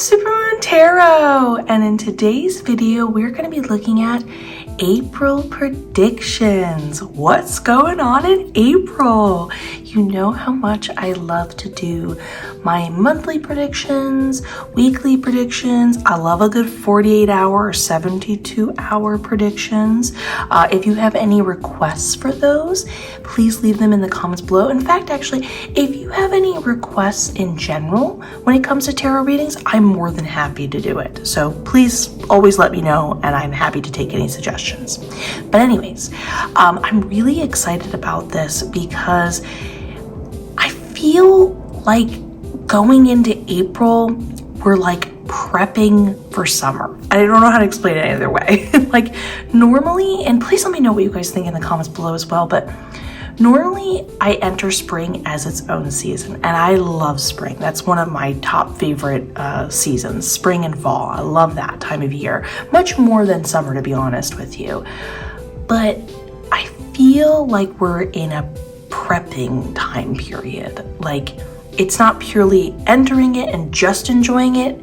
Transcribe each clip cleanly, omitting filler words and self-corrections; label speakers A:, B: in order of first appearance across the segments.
A: Supermoon Tarot, and in today's video we're going to be looking at April predictions. What's going on in April? You know how much I love to do my monthly predictions, weekly predictions. I love a good 48-hour or 72-hour predictions. If you have any requests for those, please leave them in the comments below. In fact, actually, if you have any requests in general when it comes to tarot readings, I'm more than happy to do it. So please always let me know, and I'm happy to take any suggestions. But anyways, I'm really excited about this because I feel like going into April, we're like prepping for summer. I don't know how to explain it either way. Like normally, and please let me know what you guys think in the comments below as well, but normally I enter spring as its own season, and I love spring. That's one of my top favorite seasons, spring and fall. I love that time of year, much more than summer, to be honest with you. But I feel like we're in a prepping time period. Like it's not purely entering it and just enjoying it.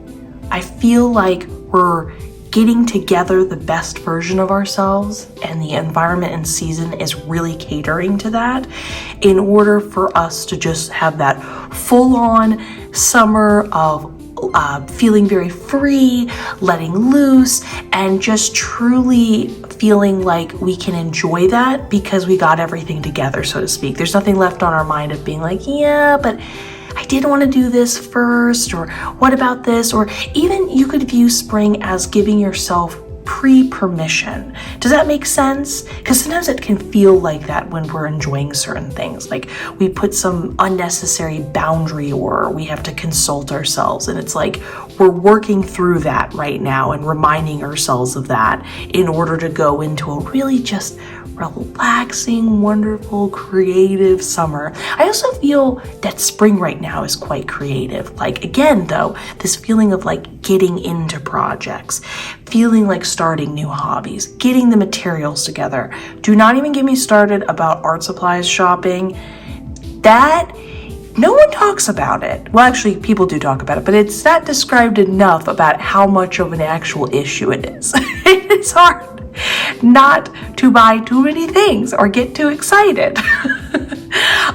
A: I feel like we're getting together the best version of ourselves, and the environment and season is really catering to that in order for us to just have that full-on summer of feeling very free, letting loose, and just truly feeling like we can enjoy that because we got everything together, so to speak. There's nothing left on our mind of being like, yeah, but I didn't want to do this first, or what about this? Or even you could view spring as giving yourself pre-permission. Does that make sense? Because sometimes it can feel like that when we're enjoying certain things. Like we put some unnecessary boundary, or we have to consult ourselves, and it's like we're working through that right now and reminding ourselves of that in order to go into a really just relaxing, wonderful, creative summer. I also feel that spring right now is quite creative. Like again, though, this feeling of like getting into projects, feeling like starting new hobbies, getting the materials together. Do not even get me started about art supplies shopping. That no one talks about it. Well, actually, people do talk about it, but it's not described enough about how much of an actual issue it is. It's hard not to buy too many things or get too excited.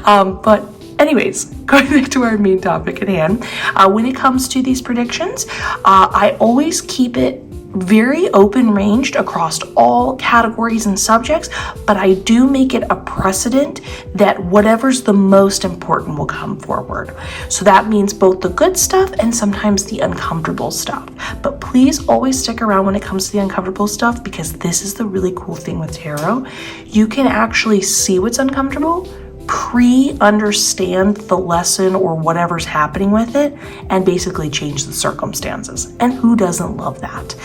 A: But anyways, going back to our main topic at hand, when it comes to these predictions, I always keep it very open-ranged across all categories and subjects, but I do make it a precedent that whatever's the most important will come forward. So that means both the good stuff and sometimes the uncomfortable stuff. But please always stick around when it comes to the uncomfortable stuff, because this is the really cool thing with tarot. You can actually see what's uncomfortable, pre-understand the lesson or whatever's happening with it, and basically change the circumstances. And who doesn't love that?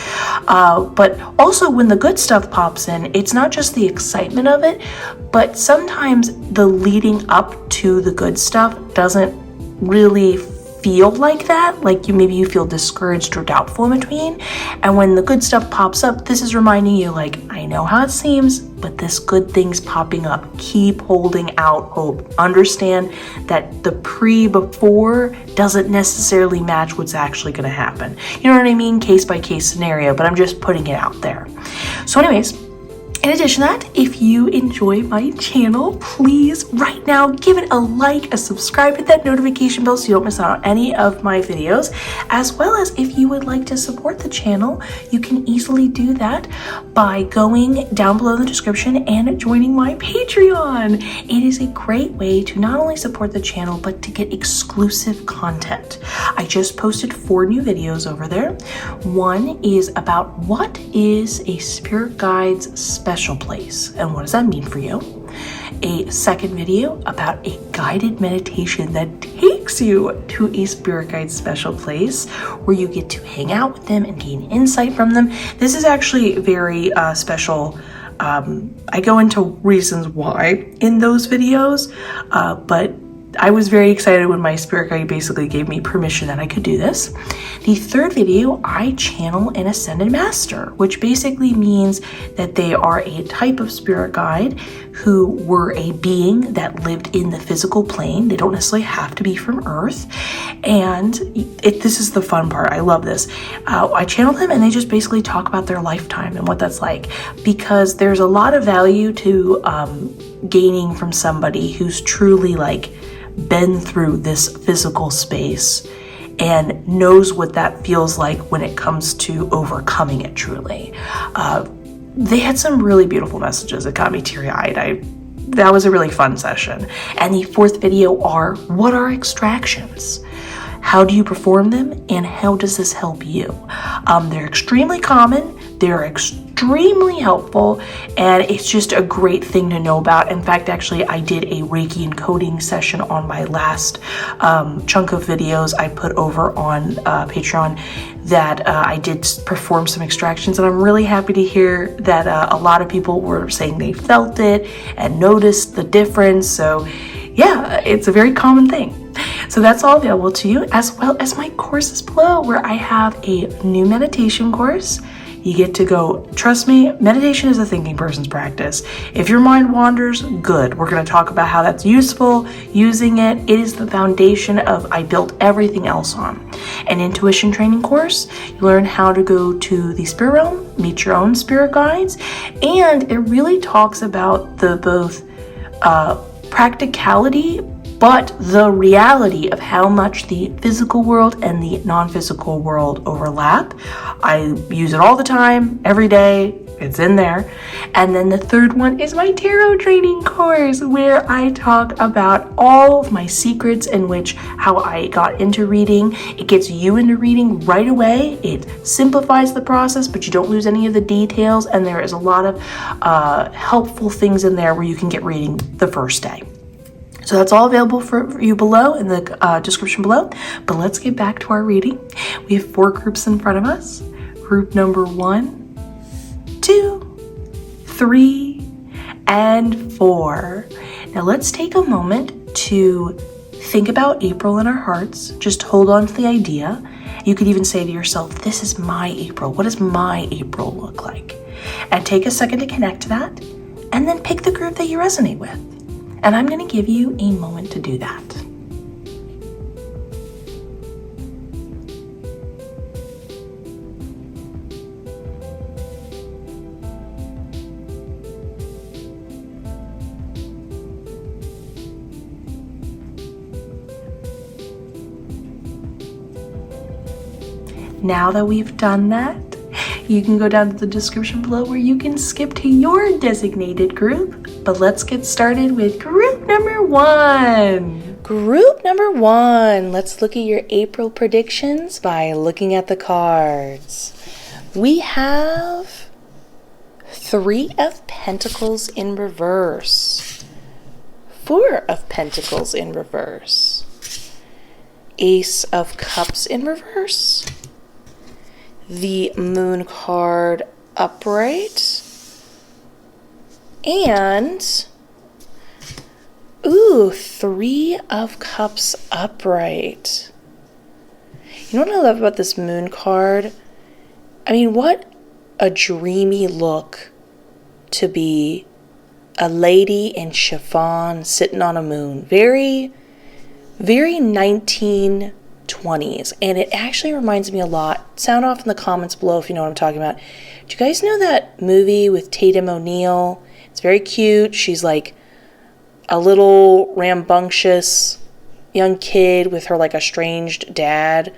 A: But also when the good stuff pops in, it's not just the excitement of it, but sometimes the leading up to the good stuff doesn't really feel like that. Like maybe you feel discouraged or doubtful in between. And when the good stuff pops up, this is reminding you like, I know how it seems, but this good thing's popping up. Keep holding out hope. Understand that the before doesn't necessarily match what's actually going to happen. You know what I mean? Case by case scenario, but I'm just putting it out there. So anyways, in addition to that, if you enjoy my channel, please right now give it a like, a subscribe, hit that notification bell so you don't miss out on any of my videos, as well as if you would like to support the channel, you can easily do that by going down below in the description and joining my Patreon. It is a great way to not only support the channel, but to get exclusive content. I just posted 4 new videos over there. One is about what is a spirit guide's special place and what does that mean for you. A second video about a guided meditation that takes you to a spirit guide special place where you get to hang out with them and gain insight from them. This is actually very special. I go into reasons why in those videos, but I was very excited when my spirit guide basically gave me permission that I could do this. The third video, I channel an ascended master, which basically means that they are a type of spirit guide who were a being that lived in the physical plane. They don't necessarily have to be from Earth. And this is the fun part. I love this. I channel them and they just basically talk about their lifetime and what that's like, because there's a lot of value to gaining from somebody who's truly like been through this physical space and knows what that feels like when it comes to overcoming it truly. They had some really beautiful messages that got me teary-eyed. That was a really fun session. And the fourth video are, what are extractions? How do you perform them, and how does this help you? They're extremely common, they're extremely helpful, and it's just a great thing to know about. In fact, actually, I did a Reiki encoding session on my last chunk of videos I put over on Patreon that I did perform some extractions, and I'm really happy to hear that a lot of people were saying they felt it and noticed the difference. So yeah, it's a very common thing. So that's all available to you, as well as my courses below, where I have a new meditation course. You get to go, trust me, meditation is a thinking person's practice. If your mind wanders, good. We're going to talk about how that's useful, using it. It is the foundation of I built everything else on. An intuition training course, you learn how to go to the spirit realm, meet your own spirit guides, and it really talks about the both practicality, but the reality of how much the physical world and the non-physical world overlap. I use it all the time, every day, it's in there. And then the third one is my tarot training course, where I talk about all of my secrets in which how I got into reading. It gets you into reading right away. It simplifies the process, but you don't lose any of the details. And there is a lot of helpful things in there where you can get reading the first day. So that's all available for you below in the description below. But let's get back to our reading. We have 4 groups in front of us. Group number 1, 2, 3, and 4. Now let's take a moment to think about April in our hearts. Just hold on to the idea. You could even say to yourself, this is my April. What does my April look like? And take a second to connect to that, and then pick the group that you resonate with. And I'm going to give you a moment to do that. Now that we've done that, you can go down to the description below where you can skip to your designated group. But let's get started with group number 1. Group number 1. Let's look at your April predictions by looking at the cards. We have 3 of Pentacles in reverse. 4 of Pentacles in reverse. Ace of Cups in reverse. The Moon card upright. And, 3 of Cups upright. You know what I love about this Moon card? I mean, what a dreamy look to be a lady in chiffon sitting on a moon. Very, very 1920s. And it actually reminds me a lot. Sound off in the comments below if you know what I'm talking about. Do you guys know that movie with Tatum O'Neal? It's very cute. She's like a little rambunctious young kid with her like estranged dad.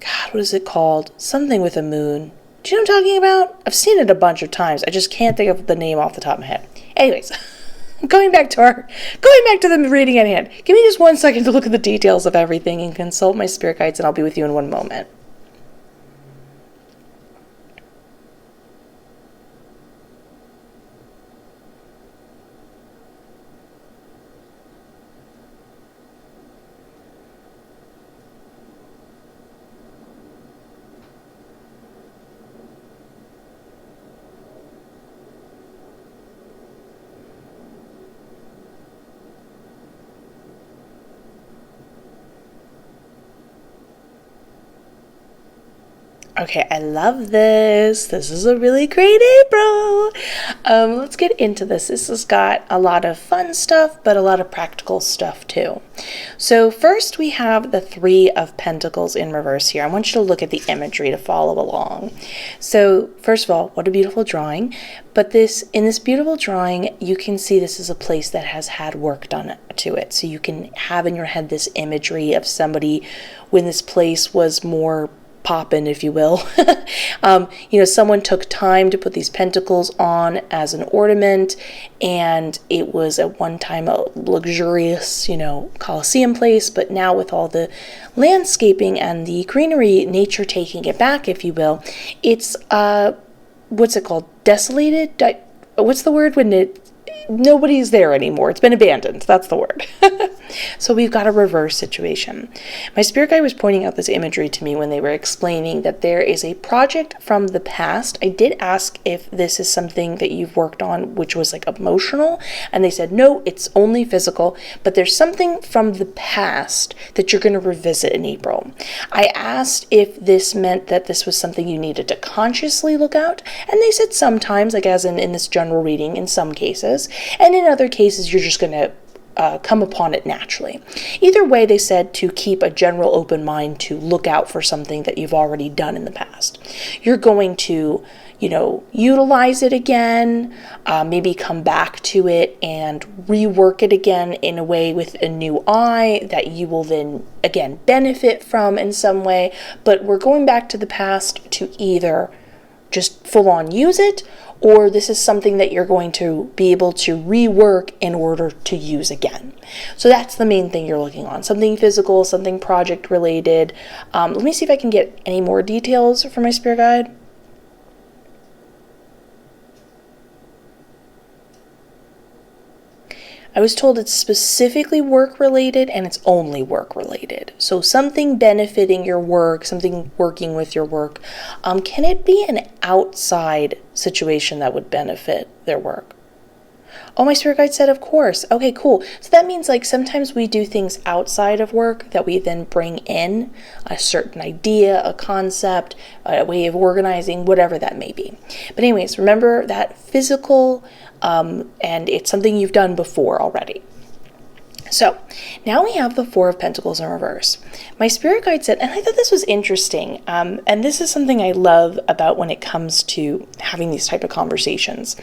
A: God, what is it called? Something with a moon. Do you know what I'm talking about? I've seen it a bunch of times. I just can't think of the name off the top of my head. Anyways, going back to the reading at hand. Give me just 1 second to look at the details of everything and consult my spirit guides, and I'll be with you in 1 moment. Okay, I love this. This is a really great April. Let's get into this. This has got a lot of fun stuff, but a lot of practical stuff too. So first we have the Three of Pentacles in reverse here. I want you to look at the imagery to follow along. So first of all, what a beautiful drawing. But in this beautiful drawing, you can see this is a place that has had work done to it. So you can have in your head this imagery of somebody when this place was more poppin', if you will. Someone took time to put these pentacles on as an ornament, and it was at one time a luxurious, Colosseum place, but now with all the landscaping and the greenery, nature taking it back, if you will, it's, what's it called? Desolated? What's the word when nobody's there anymore? It's been abandoned. That's the word. So we've got a reverse situation. My spirit guide was pointing out this imagery to me when they were explaining that there is a project from the past. I did ask if this is something that you've worked on, which was like emotional, and they said, no, it's only physical, but there's something from the past that you're going to revisit in April. I asked if this meant that this was something you needed to consciously look out, and they said sometimes, like as in this general reading, in some cases, and in other cases, you're just going to come upon it naturally. Either way, they said to keep a general open mind to look out for something that you've already done in the past. You're going to, utilize it again, maybe come back to it and rework it again in a way with a new eye that you will then, again, benefit from in some way. But we're going back to the past to either just full on use it, or this is something that you're going to be able to rework in order to use again. So that's the main thing you're looking on. Something physical, something project related. Let me see if I can get any more details from my spirit guide. I was told it's specifically work-related and it's only work-related. So something benefiting your work, something working with your work. Can it be an outside situation that would benefit their work? Oh, my spirit guide said, of course. Okay, cool. So that means like sometimes we do things outside of work that we then bring in a certain idea, a concept, a way of organizing, whatever that may be. But anyways, remember that physical, and it's something you've done before already. So now we have the Four of Pentacles in reverse. My spirit guide said, and I thought this was interesting, and this is something I love about when it comes to having these type of conversations.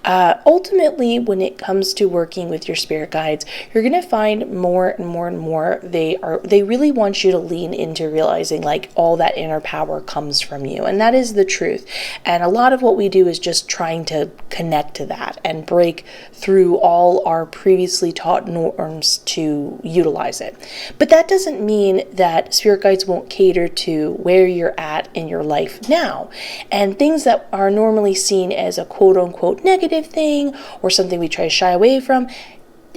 A: Ultimately, when it comes to working with your spirit guides, you're going to find more and more and more they really want you to lean into realizing like all that inner power comes from you, and that is the truth. And a lot of what we do is just trying to connect to that and break through all our previously taught norms to utilize it. But that doesn't mean that spirit guides won't cater to where you're at in your life now. And things that are normally seen as a quote-unquote negative thing or something we try to shy away from,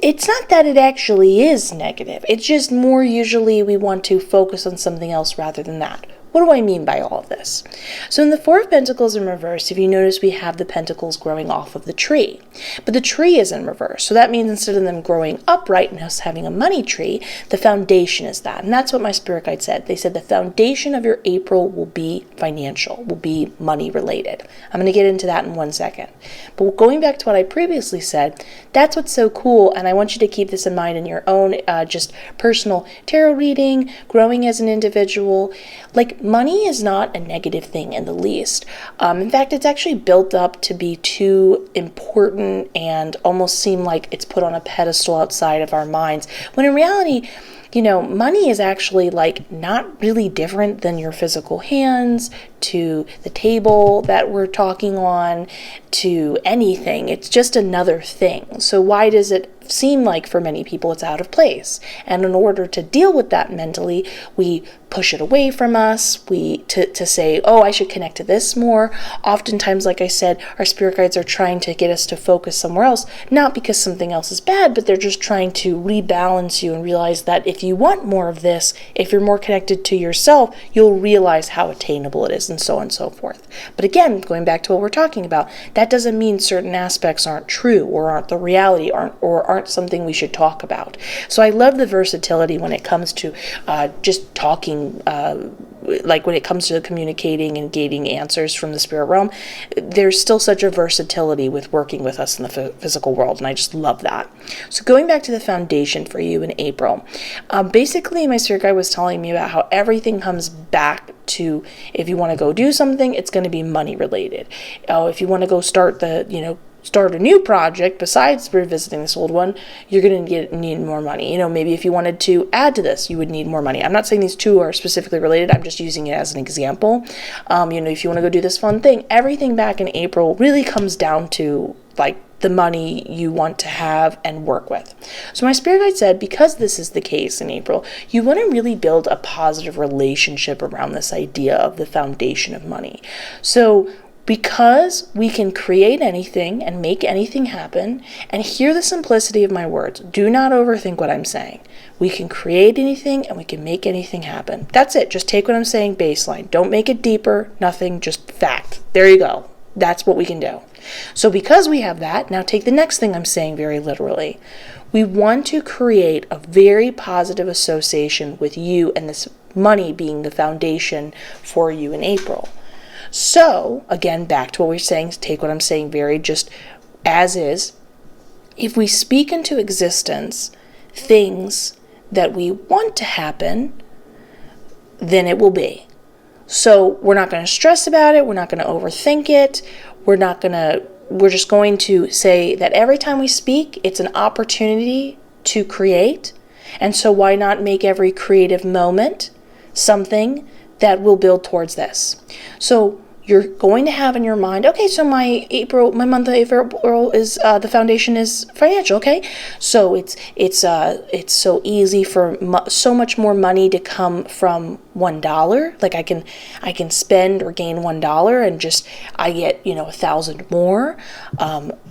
A: it's not that it actually is negative. It's just more usually we want to focus on something else rather than that. What do I mean by all of this? So in the Four of Pentacles in reverse, if you notice, we have the pentacles growing off of the tree. But the tree is in reverse. So that means instead of them growing upright and us having a money tree, the foundation is that. And that's what my spirit guide said. They said the foundation of your April will be financial, will be money related. I'm going to get into that in 1 second. But going back to what I previously said, that's what's so cool. And I want you to keep this in mind in your own just personal tarot reading, growing as an individual. Like, money is not a negative thing in the least. In fact, it's actually built up to be too important and almost seem like it's put on a pedestal outside of our minds, when in reality, money is actually like not really different than your physical hands, to the table that we're talking on, to anything. It's just another thing. So why does it seem like for many people it's out of place? And in order to deal with that mentally, we push it away from us, to say, oh, I should connect to this more. Oftentimes, like I said, our spirit guides are trying to get us to focus somewhere else, not because something else is bad, but they're just trying to rebalance you and realize that if you want more of this, if you're more connected to yourself, you'll realize how attainable it is, and so on and so forth. But again, going back to what we're talking about, that doesn't mean certain aspects aren't true or aren't the reality or aren't aren't something we should talk about. So I love the versatility when it comes to just talking, like when it comes to communicating and getting answers from the spirit realm. There's still such a versatility with working with us in the physical world, and I just love that. So going back to the foundation for you in April, basically my spirit guide was telling me about how everything comes back to, if you want to go do something, it's going to be money related. If you want to go start a new project besides revisiting this old one, you're going to need more money. Maybe if you wanted to add to this, you would need more money. I'm not saying these two are specifically related. I'm just using it as an example. If you want to go do this fun thing, everything back in April really comes down to like the money you want to have and work with. So my spirit guide said, because this is the case in April, you want to really build a positive relationship around this idea of the foundation of money. So because we can create anything and make anything happen, and hear the simplicity of my words. Do not overthink what I'm saying. We can create anything and we can make anything happen. That's it. Just take what I'm saying baseline. Don't make it deeper, nothing, just fact. There you go. That's what we can do. So because we have that, now take the next thing I'm saying very literally. We want to create a very positive association with you and this money being the foundation for you in April. So, again, back to what we're saying, take what I'm saying very just as is. If we speak into existence things that we want to happen, then it will be. So we're not going to stress about it. We're not going to overthink it. We're just going to say that every time we speak, it's an opportunity to create. And so why not make every creative moment something that will build towards this? So you're going to have in your mind, okay, so my month of April is the foundation is financial, okay? So it's so easy for so much more money to come from $1. Like I can spend or gain $1 and just I get 1,000 more.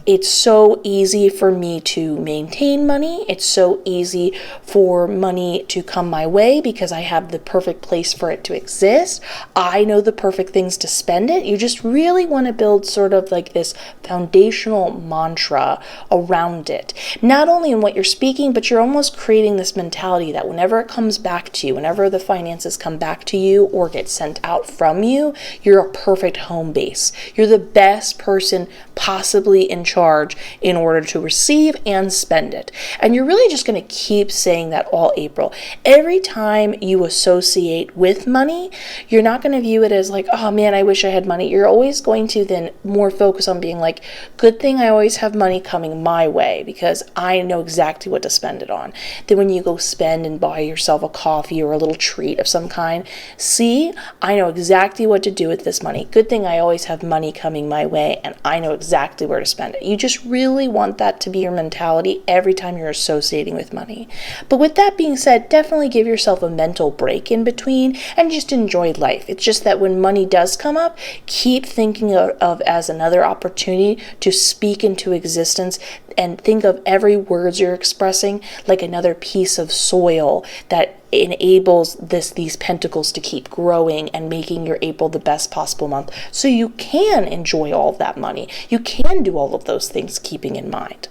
A: It's so easy for me to maintain money. It's so easy for money to come my way because I have the perfect place for it to exist. I know the perfect things to spend it. You just really want to build sort of like this foundational mantra around it. Not only in what you're speaking, but you're almost creating this mentality that whenever it comes back to you, whenever the finances come back to you or get sent out from you, you're a perfect home base. You're the best person possibly in charge in order to receive and spend it. And you're really just going to keep saying that all April. Every time you associate with money, you're not going to view it as like, oh man, I wish I had money. You're always going to then more focus on being like, good thing I always have money coming my way because I know exactly what to spend it on. Then when you go spend and buy yourself a coffee or a little treat of some kind, see, I know exactly what to do with this money. Good thing I always have money coming my way and I know exactly where to spend it. You just really want that to be your mentality every time you're associating with money. But with that being said, definitely give yourself a mental break in between and just enjoy life. It's just that when money does come up, keep thinking of as another opportunity to speak into existence and think of every words you're expressing like another piece of soil that enables these pentacles to keep growing and making your April the best possible month so you can enjoy all of that money. You can do all of those things keeping in mind.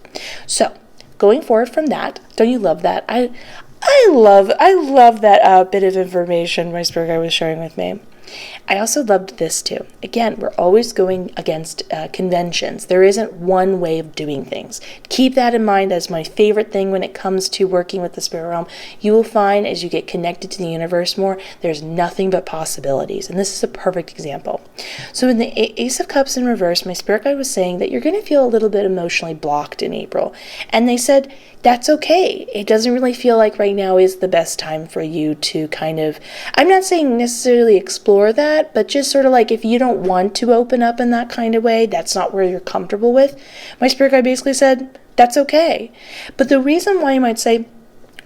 A: So going forward from that, don't you love that? I love that bit of information my spirit guide was sharing with me. I also loved this too. Again, we're always going against conventions. There isn't one way of doing things. Keep that in mind as my favorite thing when it comes to working with the spirit realm. You will find as you get connected to the universe more, there's nothing but possibilities. And this is a perfect example. So in the Ace of Cups in reverse, my spirit guide was saying that you're going to feel a little bit emotionally blocked in April. And they said, that's okay. It doesn't really feel like right now is the best time for you to kind of, I'm not saying necessarily explore that, but just sort of like if you don't want to open up in that kind of way, that's not where you're comfortable with. My spirit guide basically said, that's okay. But the reason why you might say,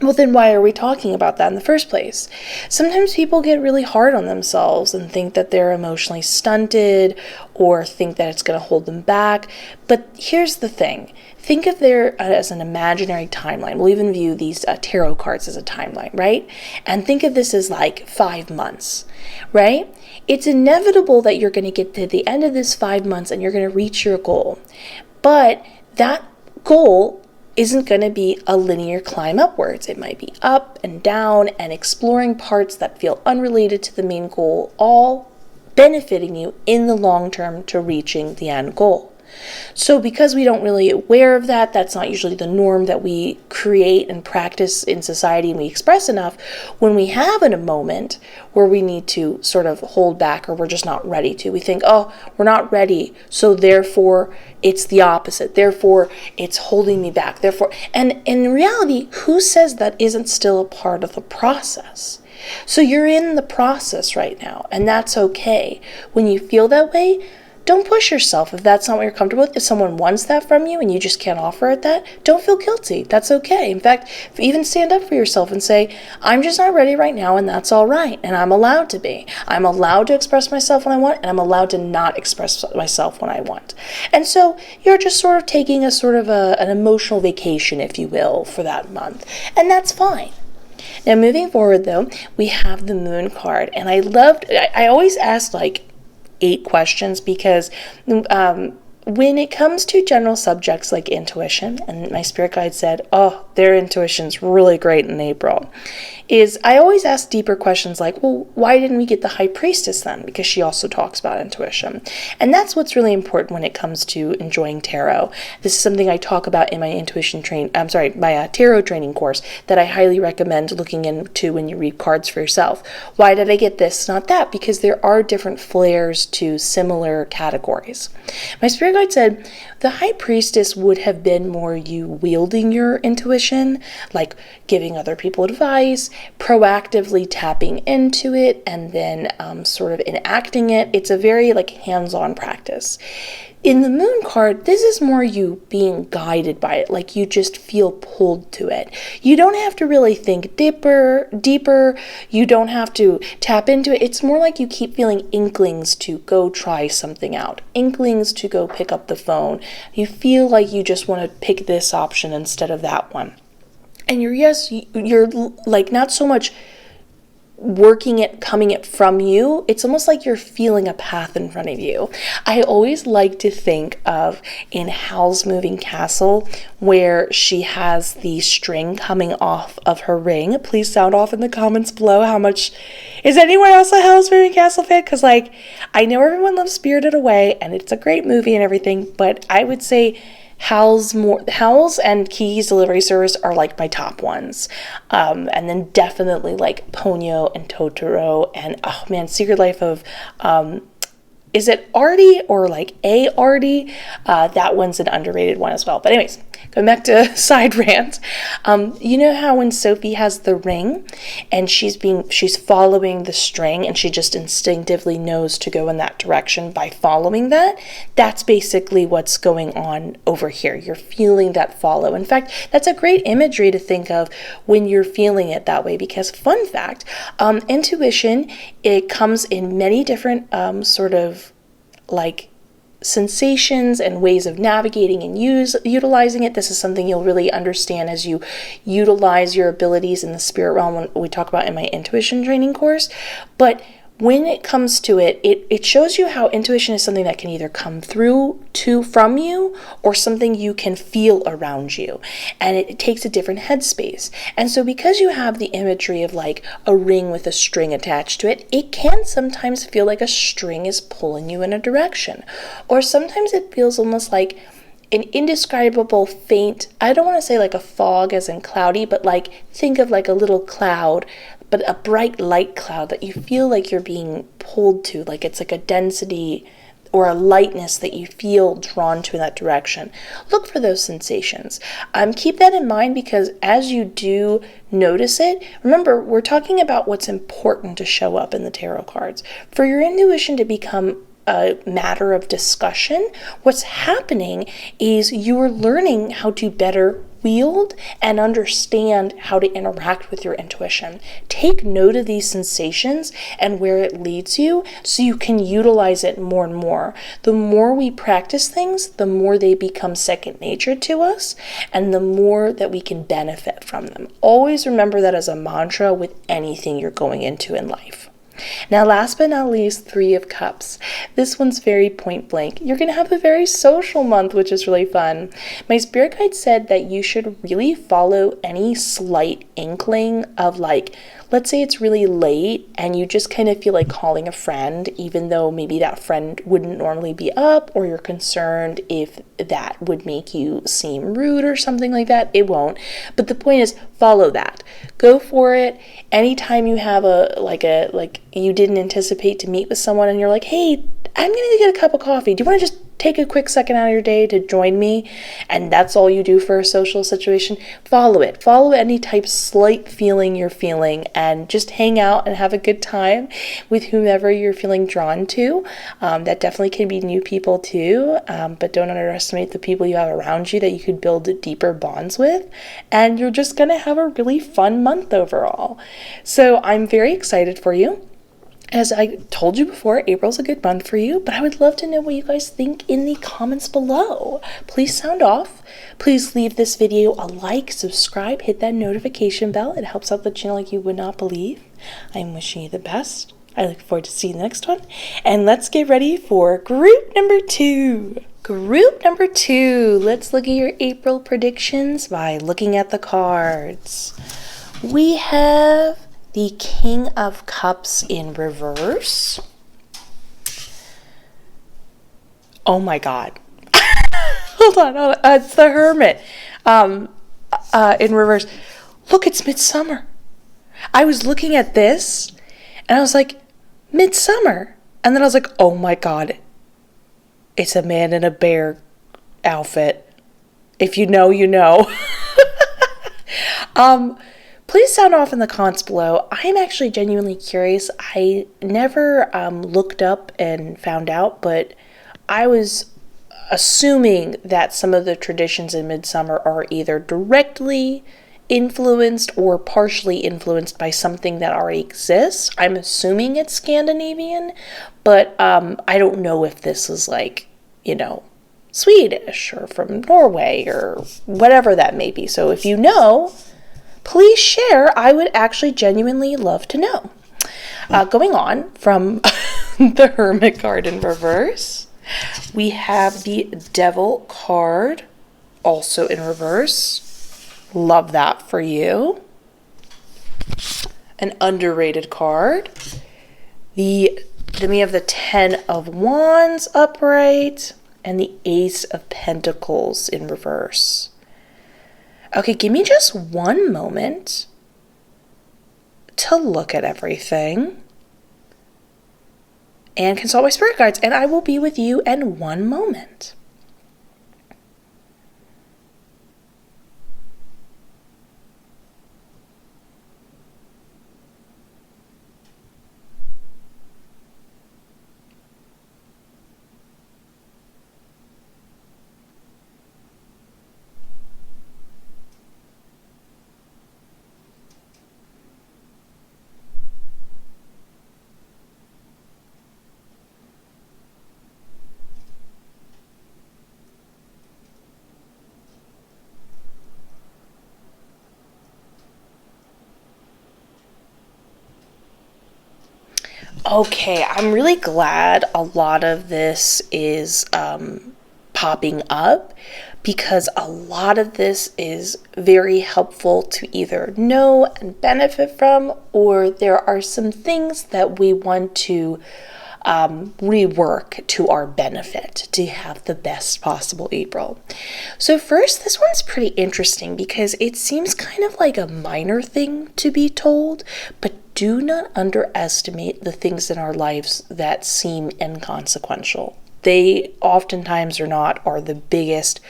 A: well, then why are we talking about that in the first place? Sometimes people get really hard on themselves and think that they're emotionally stunted or think that it's going to hold them back. But here's the thing. Think of there as an imaginary timeline. We'll even view these tarot cards as a timeline, right? And think of this as like 5 months, right? It's inevitable that you're going to get to the end of this 5 months and you're going to reach your goal. But that goal isn't going to be a linear climb upwards. It might be up and down and exploring parts that feel unrelated to the main goal, all benefiting you in the long term to reaching the end goal. So because we don't really aware of that, that's not usually the norm that we create and practice in society and we express enough, when we have in a moment where we need to sort of hold back or we're just not ready to, we think, oh, we're not ready, so therefore it's the opposite, therefore it's holding me back, therefore, and in reality, who says that isn't still a part of the process? So you're in the process right now, and that's okay. When you feel that way, don't push yourself if that's not what you're comfortable with. If someone wants that from you and you just can't offer it that, don't feel guilty. That's okay. In fact, even stand up for yourself and say, I'm just not ready right now, and that's all right. And I'm allowed to be. I'm allowed to express myself when I want, and I'm allowed to not express myself when I want. And so you're just sort of taking an emotional vacation, if you will, for that month. And that's fine. Now, moving forward, though, we have the Moon card. And I always ask, 8 questions because when it comes to general subjects like intuition, and my spirit guide said, oh, their intuition's really great in April, is I always ask deeper questions like, well, why didn't we get the High Priestess then? Because she also talks about intuition. And that's what's really important when it comes to enjoying tarot. This is something I talk about in my my tarot training course that I highly recommend looking into when you read cards for yourself. Why did I get this, not that? Because there are different flares to similar categories. My spirit guide said the High Priestess would have been more you wielding your intuition, like giving other people advice, proactively tapping into it, and then sort of enacting it. It's a very hands-on practice. In the Moon card, this is more you being guided by it, like you just feel pulled to it. You don't have to really think deeper. You don't have to tap into it. It's more like you keep feeling inklings to go try something out, inklings to go pick up the phone. You feel like you just want to pick this option instead of that one. And you're not so much working it, coming it from you. It's almost like you're feeling a path in front of you. I always like to think of in Howl's Moving Castle, where she has the string coming off of her ring. Please sound off in the comments below how much. Is anyone else a Howl's Moving Castle fan? Because I know everyone loves Spirited Away and it's a great movie and everything, but I would say Howl's and Kiki's Delivery Service are my top ones. And then definitely Ponyo and Totoro and, oh man, Secret Life of, is it Artie or A Artie? That one's an underrated one as well. But anyways, going back to side rant. You know how when Sophie has the ring and she's following the string and she just instinctively knows to go in that direction by following that? That's basically what's going on over here. You're feeling that follow. In fact, that's a great imagery to think of when you're feeling it that way, because fun fact, intuition, it comes in many different sensations and ways of navigating and utilizing it. This is something you'll really understand as you utilize your abilities in the spirit realm when we talk about in my intuition training course. But when it comes to it, it shows you how intuition is something that can either come from you or something you can feel around you. And it takes a different headspace. And so because you have the imagery of a ring with a string attached to it, it can sometimes feel like a string is pulling you in a direction. Or sometimes it feels almost like an indescribable faint, I don't want to say a fog as in cloudy, but think of a little cloud, but a bright light cloud that you feel like you're being pulled to, it's a density or a lightness that you feel drawn to in that direction. Look for those sensations. Keep that in mind, because as you do notice it, remember, we're talking about what's important to show up in the tarot cards. For your intuition to become a matter of discussion, what's happening is you're learning how to better wield and understand how to interact with your intuition. Take note of these sensations and where it leads you so you can utilize it more and more. The more we practice things, the more they become second nature to us and the more that we can benefit from them. Always remember that as a mantra with anything you're going into in life. Now, last but not least, Three of Cups. This one's very point blank. You're going to have a very social month, which is really fun. My spirit guide said that you should really follow any slight inkling of, like, let's say it's really late and you just kind of feel like calling a friend, even though maybe that friend wouldn't normally be up, or you're concerned if that would make you seem rude or something like that. It won't. But the point is, follow that. Go for it. Anytime you have you didn't anticipate to meet with someone and you're like, hey, I'm going to get a cup of coffee. Do you want to just take a quick second out of your day to join me? And that's all you do for a social situation. Follow it. Follow any type slight feeling you're feeling and just hang out and have a good time with whomever you're feeling drawn to. That definitely can be new people too, but don't underestimate the people you have around you that you could build deeper bonds with. And you're just going to have a really fun month overall. So I'm very excited for you. As I told you before, April's a good month for you, but I would love to know what you guys think in the comments below. Please sound off. Please leave this video a like, subscribe, hit that notification bell. It helps out the channel like you would not believe. I'm wishing you the best. I look forward to seeing the next one. And let's get ready for group number 2. Group number 2. Let's look at your April predictions by looking at the cards. We have the King of Cups in reverse. Oh my God. Hold on. It's the Hermit in reverse. Look, it's midsummer. I was looking at this and I was like, midsummer. And then I was like, oh my God. It's a man in a bear outfit. If you know, you know. Please sound off in the comments below. I am actually genuinely curious. I never looked up and found out, but I was assuming that some of the traditions in midsummer are either directly influenced or partially influenced by something that already exists. I'm assuming it's Scandinavian, but I don't know if this is like, Swedish or from Norway or whatever that may be. So if you know, please share. I would actually genuinely love to know. Going on from the Hermit card in reverse, we have the Devil card also in reverse. Love that for you. An underrated card. Then we have the 10 of Wands upright and the Ace of Pentacles in reverse. Okay, give me just one moment to look at everything and consult my spirit guides, and I will be with you in one moment. Okay, I'm really glad a lot of this is popping up, because a lot of this is very helpful to either know and benefit from, or there are some things that we want to rework to our benefit to have the best possible April. So first, this one's pretty interesting because it seems kind of like a minor thing to be told, but do not underestimate the things in our lives that seem inconsequential. They oftentimes are the biggest,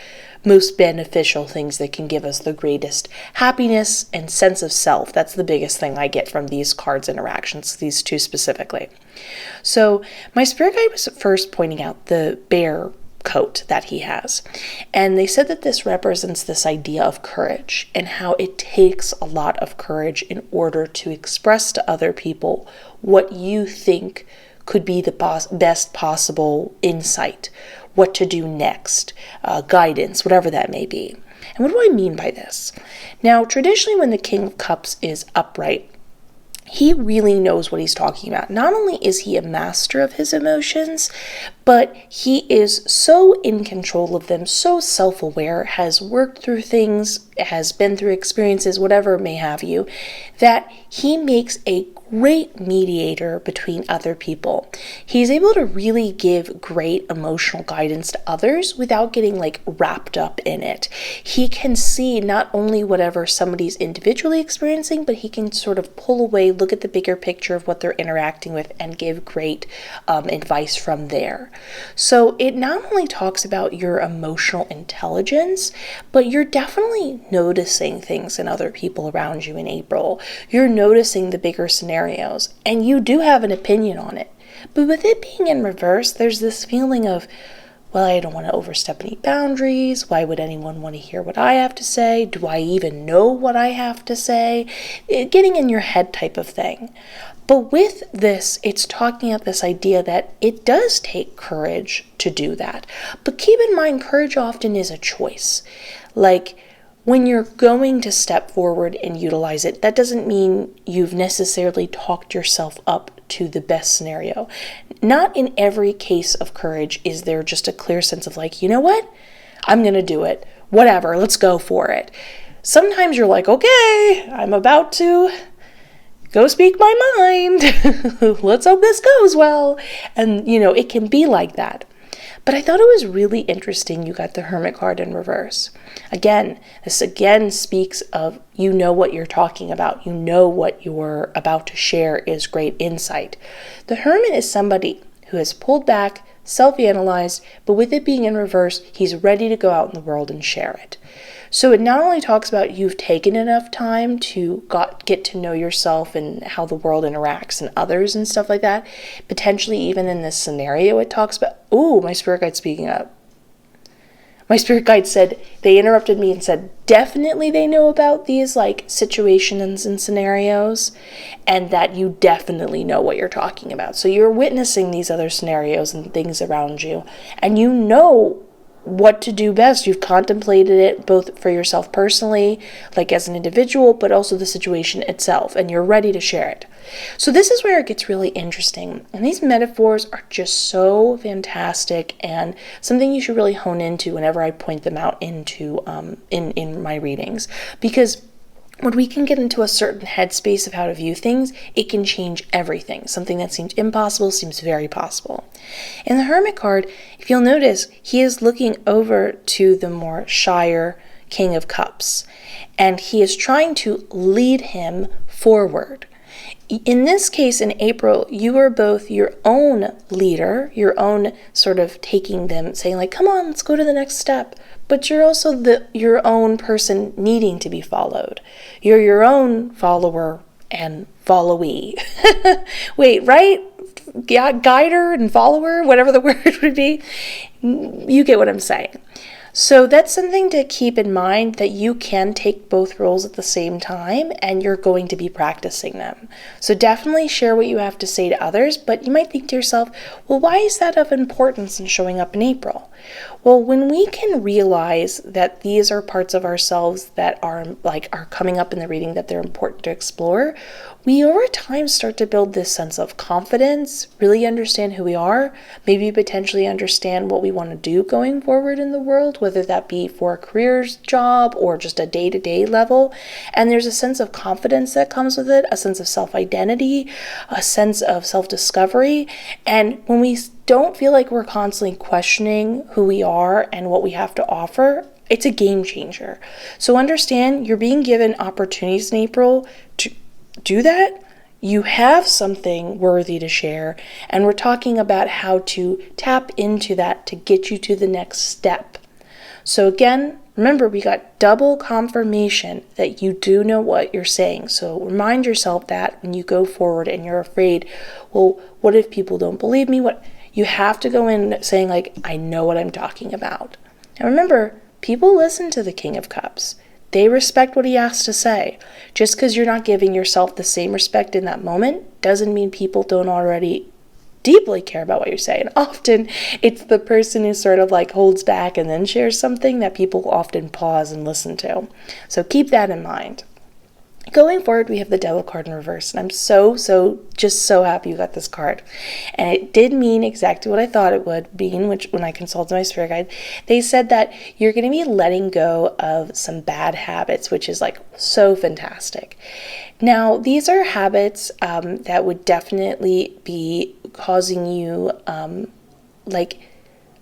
A: most beneficial things that can give us the greatest happiness and sense of self. That's the biggest thing I get from these cards interactions, these two specifically. So my spirit guide was first pointing out the bear coat that he has. And they said that this represents this idea of courage and how it takes a lot of courage in order to express to other people what you think could be the best possible insight, what to do next, guidance, whatever that may be. And what do I mean by this? Now, traditionally when the King of Cups is upright, he really knows what he's talking about. Not only is he a master of his emotions, but he is so in control of them, so self-aware, has worked through things, has been through experiences, whatever may have you, that he makes a great mediator between other people. He's able to really give great emotional guidance to others without getting wrapped up in it. He can see not only whatever somebody's individually experiencing, but he can sort of pull away, look at the bigger picture of what they're interacting with, and give great advice from there. So it not only talks about your emotional intelligence, but you're definitely noticing things in other people around you in April. You're noticing the bigger scenarios, and you do have an opinion on it. But with it being in reverse, there's this feeling of, well, I don't want to overstep any boundaries. Why would anyone want to hear what I have to say? Do I even know what I have to say? Getting in your head type of thing. But with this, it's talking about this idea that it does take courage to do that. But keep in mind, courage often is a choice. When you're going to step forward and utilize it, that doesn't mean you've necessarily talked yourself up to the best scenario. Not in every case of courage is there just a clear sense of you know what? I'm going to do it. Whatever, let's go for it. Sometimes you're okay, I'm about to go speak my mind. Let's hope this goes well. And, it can be like that. But I thought it was really interesting you got the Hermit card in reverse. This again speaks of you know what you're talking about. You know what you're about to share is great insight. The Hermit is somebody who has pulled back, self-analyzed, but with it being in reverse, he's ready to go out in the world and share it. So it not only talks about you've taken enough time to get to know yourself and how the world interacts and others and stuff like that. Potentially even in this scenario, it talks about, my spirit guide's speaking up. My spirit guide said, they interrupted me and said, definitely they know about these situations and scenarios, and that you definitely know what you're talking about. So you're witnessing these other scenarios and things around you, and you know what to do best. You've contemplated it both for yourself personally, as an individual, but also the situation itself, and you're ready to share it. So this is where it gets really interesting. And these metaphors are just so fantastic and something you should really hone into whenever I point them out into in my readings. Because when we can get into a certain headspace of how to view things, it can change everything. Something that seemed impossible seems very possible. In the Hermit card, if you'll notice, he is looking over to the more shyer King of Cups, and he is trying to lead him forward. In this case, in April, you are both your own leader, your own sort of taking them, saying come on, let's go to the next step. But you're also your own person needing to be followed. You're your own follower and followee. Wait, right? Guider and follower, whatever the word would be. You get what I'm saying. So that's something to keep in mind, that you can take both roles at the same time and you're going to be practicing them. So definitely share what you have to say to others, but you might think to yourself, well, why is that of importance in showing up in April? Well, when we can realize that these are parts of ourselves that are coming up in the reading that they're important to explore, we over time start to build this sense of confidence, really understand who we are, maybe potentially understand what we want to do going forward in the world, whether that be for a career job or just a day-to-day level. And there's a sense of confidence that comes with it, a sense of self-identity, a sense of self-discovery. And when we don't feel like we're constantly questioning who we are and what we have to offer, it's a game changer. So understand you're being given opportunities in April to do that. You have something worthy to share, and we're talking about how to tap into that to get you to the next step. So again, remember, we got double confirmation that you do know what you're saying. So remind yourself that when you go forward and you're afraid, well, what if people don't believe me? You have to go in saying I know what I'm talking about. And remember, people listen to the King of Cups. They respect what he has to say. Just because you're not giving yourself the same respect in that moment doesn't mean people don't already deeply care about what you're saying. Often it's the person who sort of holds back and then shares something that people often pause and listen to. So keep that in mind. Going forward, we have the Devil card in reverse, and I'm just so happy you got this card. And it did mean exactly what I thought it would mean, which when I consulted my spirit guide, they said that you're going to be letting go of some bad habits, which is like so fantastic. Now, these are habits that would definitely be causing you like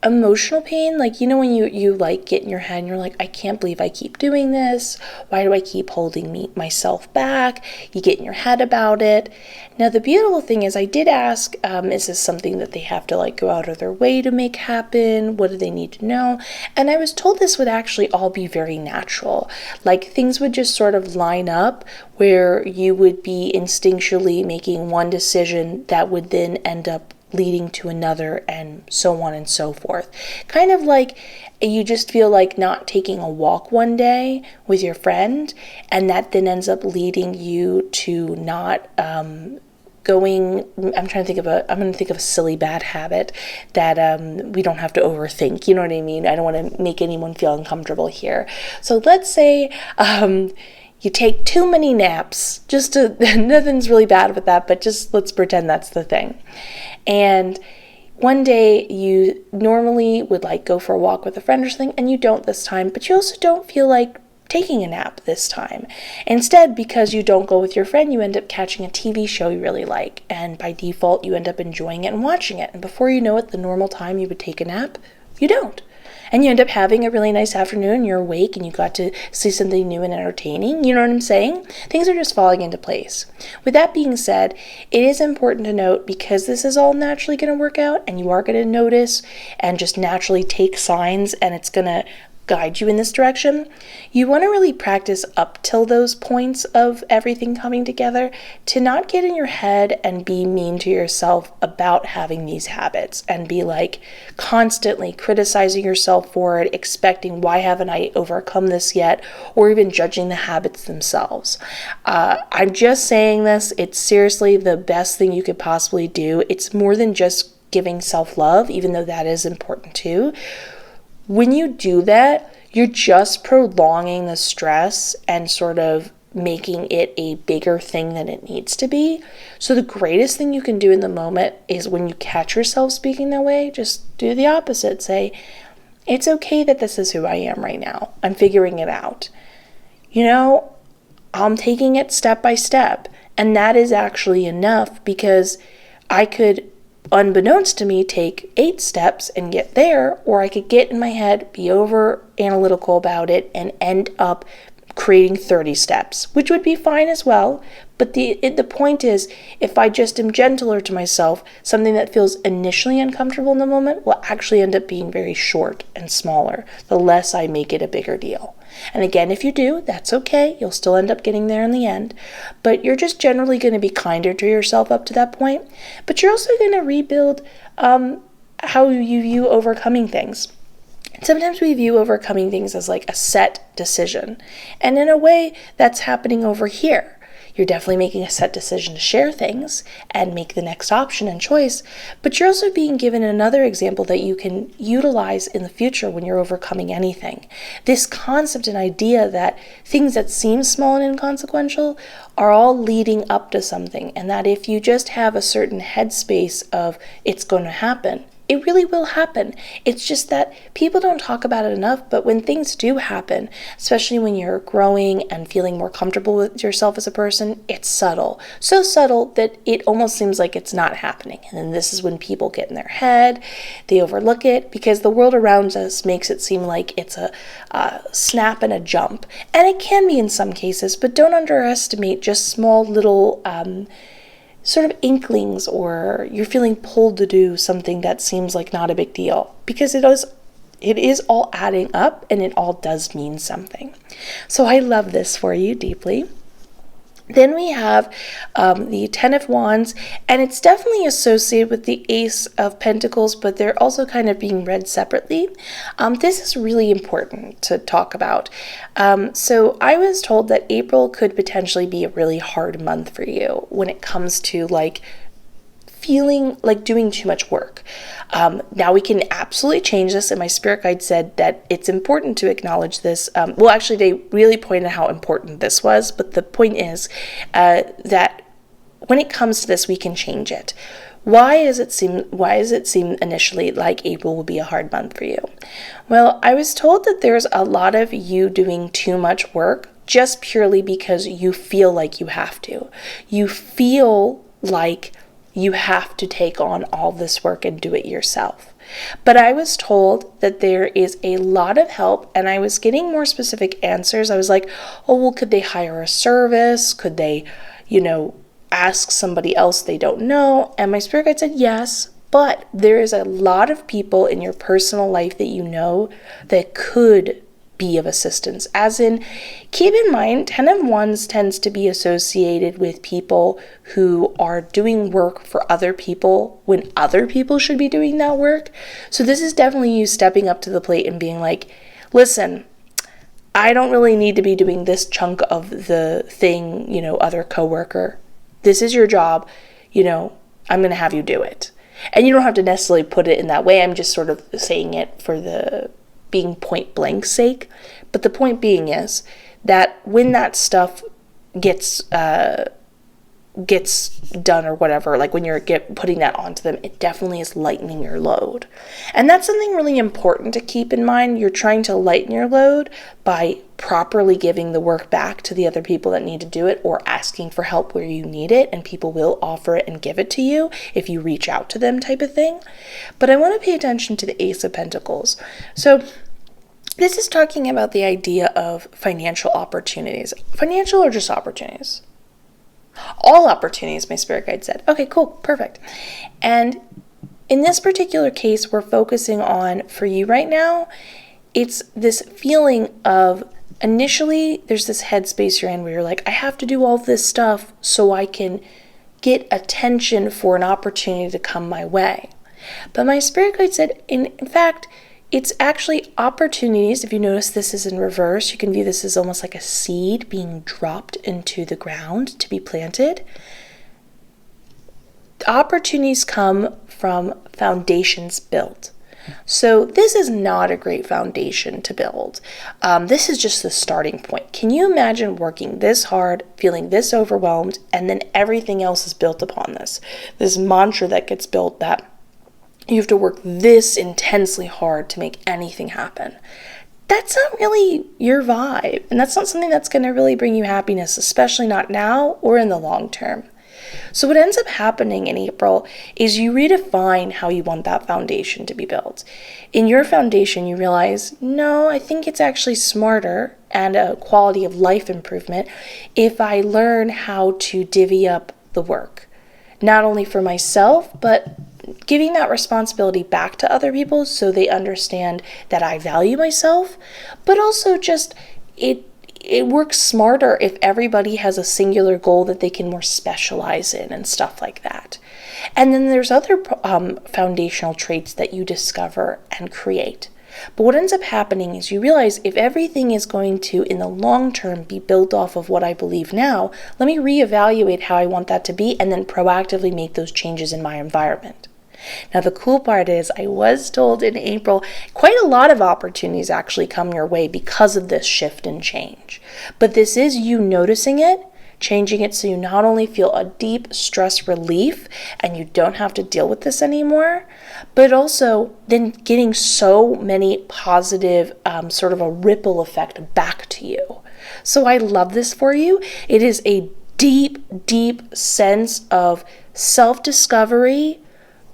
A: emotional pain, like, you know, when you like get in your head and you're like, I can't believe I keep doing this, why do I keep holding myself back? You get in your head about it. Now the beautiful thing is, I did ask, is this something that they have to like go out of their way to make happen? What do they need to know? And I was told this would actually all be very natural, like things would just sort of line up where you would be instinctually making one decision that would then end up leading to another, and so on and so forth. Kind of like you just feel like not taking a walk one day with your friend, and that then ends up leading you to not going. I'm going to think of a silly bad habit that we don't have to overthink. You know what I mean? I don't want to make anyone feel uncomfortable here. So let's say you take too many naps. Nothing's really bad with that, but just let's pretend that's the thing. And one day you normally would like go for a walk with a friend or something, and you don't this time, but you also don't feel like taking a nap this time. Instead, because you don't go with your friend, you end up catching a TV show you really like, and by default you end up enjoying it and watching it. And before you know it, the normal time you would take a nap, you don't. And you end up having a really nice afternoon, you're awake, and you got to see something new and entertaining. You know what I'm saying? Things are just falling into place. With that being said, it is important to note, because this is all naturally going to work out, and you are going to notice and just naturally take signs, and it's going to guide you in this direction, you want to really practice up till those points of everything coming together to not get in your head and be mean to yourself about having these habits and be like constantly criticizing yourself for it, expecting why haven't I overcome this yet, or even judging the habits themselves. I'm just saying this, it's seriously the best thing you could possibly do. It's more than just giving self-love, even though that is important too. When you do that, you're just prolonging the stress and sort of making it a bigger thing than it needs to be. So the greatest thing you can do in the moment is when you catch yourself speaking that way, just do the opposite. Say, it's okay that this is who I am right now. I'm figuring it out. You know, I'm taking it step by step. And that is actually enough, because I could, unbeknownst to me, take 8 steps and get there, or I could get in my head, be over analytical about it, and end up creating 30 steps, which would be fine as well. But the point is, if I just am gentler to myself, something that feels initially uncomfortable in the moment will actually end up being very short and smaller, the less I make it a bigger deal. And again, if you do, that's okay. You'll still end up getting there in the end. But you're just generally going to be kinder to yourself up to that point. But you're also going to rebuild how you view overcoming things. Sometimes we view overcoming things as like a set decision. And in a way, that's happening over here. You're definitely making a set decision to share things and make the next option and choice, but you're also being given another example that you can utilize in the future when you're overcoming anything. This concept and idea that things that seem small and inconsequential are all leading up to something, and that if you just have a certain headspace of it's going to happen, it really will happen. It's just that people don't talk about it enough, but when things do happen, especially when you're growing and feeling more comfortable with yourself as a person, it's subtle. So subtle that it almost seems like it's not happening. And then this is when people get in their head, they overlook it, because the world around us makes it seem like it's a snap and a jump. And it can be in some cases, but don't underestimate just small little sort of inklings, or you're feeling pulled to do something that seems like not a big deal, because it is all adding up, and it all does mean something. So I love this for you deeply. Then we have the Ten of Wands, and it's definitely associated with the Ace of Pentacles, but they're also kind of being read separately. This is really important to talk about. So I was told that April could potentially be a really hard month for you when it comes to like feeling like doing too much work. Now we can absolutely change this, and my spirit guide said that it's important to acknowledge this. Well, actually, they really pointed out how important this was, but the point is that when it comes to this, we can change it. Why does it seem initially like April will be a hard month for you? Well, I was told that there's a lot of you doing too much work just purely because you feel like you have to. You feel like you have to take on all this work and do it yourself. But I was told that there is a lot of help, and I was getting more specific answers. I was like, oh, well, could they hire a service? Could they, ask somebody else they don't know? And my spirit guide said yes, but there is a lot of people in your personal life that you know that could be of assistance. As in, keep in mind, 10 of Wands tends to be associated with people who are doing work for other people when other people should be doing that work. So this is definitely you stepping up to the plate and being like, listen, I don't really need to be doing this chunk of the thing, other coworker. This is your job, I'm going to have you do it. And you don't have to necessarily put it in that way. I'm just sort of saying it for the being point blank sake. But the point being is that when that stuff gets done or whatever, like when you're putting that onto them, it definitely is lightening your load. And that's something really important to keep in mind. You're trying to lighten your load by properly giving the work back to the other people that need to do it, or asking for help where you need it, and people will offer it and give it to you if you reach out to them, type of thing. But I want to pay attention to the Ace of Pentacles. So this is talking about the idea of financial opportunities. Financial or just opportunities? All opportunities, my spirit guide said. Okay, cool, perfect. And in this particular case, we're focusing on, for you right now, it's this feeling of, initially, there's this headspace you're in where you're like, I have to do all this stuff so I can get attention for an opportunity to come my way. But my spirit guide said, in fact, it's actually opportunities. If you notice this is in reverse, you can view this as almost like a seed being dropped into the ground to be planted. Opportunities come from foundations built. So this is not a great foundation to build. This is just the starting point. Can you imagine working this hard, feeling this overwhelmed, and then everything else is built upon this? This mantra that gets built that you have to work this intensely hard to make anything happen. That's not really your vibe. And that's not something that's going to really bring you happiness, especially not now or in the long term. So what ends up happening in April is you redefine how you want that foundation to be built. In your foundation, you realize, no, I think it's actually smarter and a quality of life improvement if I learn how to divvy up the work. Not only for myself, but giving that responsibility back to other people so they understand that I value myself, but also just it works smarter if everybody has a singular goal that they can more specialize in and stuff like that. And then there's other foundational traits that you discover and create. But what ends up happening is you realize if everything is going to, in the long term, be built off of what I believe now, let me reevaluate how I want that to be and then proactively make those changes in my environment. Now, the cool part is I was told in April, quite a lot of opportunities actually come your way because of this shift and change. But this is you noticing it, changing it so you not only feel a deep stress relief and you don't have to deal with this anymore, but also then getting so many positive sort of a ripple effect back to you. So I love this for you. It is a deep, deep sense of self-discovery,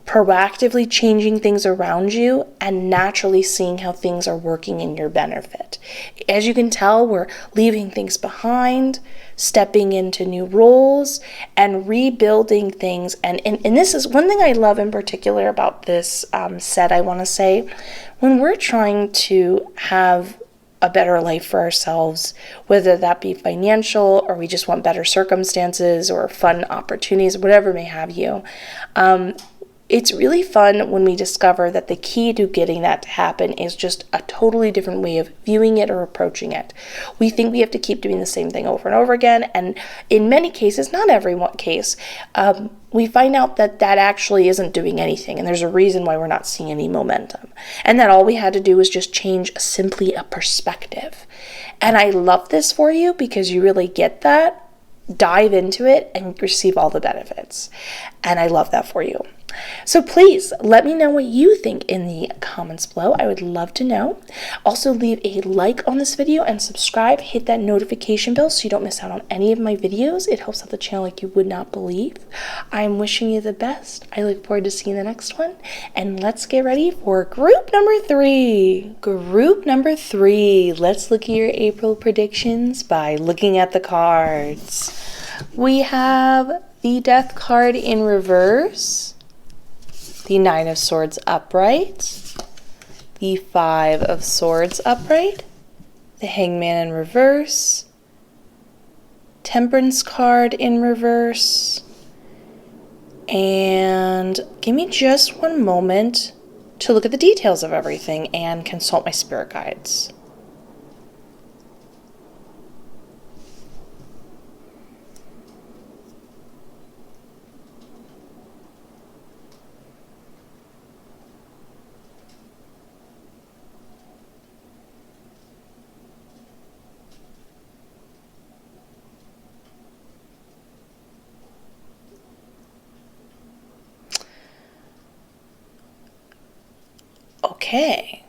A: proactively changing things around you, and naturally seeing how things are working in your benefit. As you can tell, we're leaving things behind, stepping into new roles, and rebuilding things. And this is one thing I love in particular about this set, I want to say. When we're trying to have a better life for ourselves, whether that be financial or we just want better circumstances or fun opportunities, whatever may have you, it's really fun when we discover that the key to getting that to happen is just a totally different way of viewing it or approaching it. We think we have to keep doing the same thing over and over again, and in many cases, not every case, we find out that that actually isn't doing anything, and there's a reason why we're not seeing any momentum, and that all we had to do was just change simply a perspective. And I love this for you because you really get that, dive into it, and receive all the benefits. And I love that for you. So please let me know what you think in the comments below. I would love to know. Also, leave a like on this video and subscribe. Hit that notification bell so you don't miss out on any of my videos. It helps out the channel like you would not believe. I'm wishing you the best. I look forward to seeing the next one. And let's get ready for group number 3. Group number 3. Let's look at your April predictions by looking at the cards. We have the Death card in reverse, the 9 of Swords upright, the 5 of Swords upright, the Hangman in reverse, Temperance card in reverse, and give me just one moment to look at the details of everything and consult my spirit guides. Okay.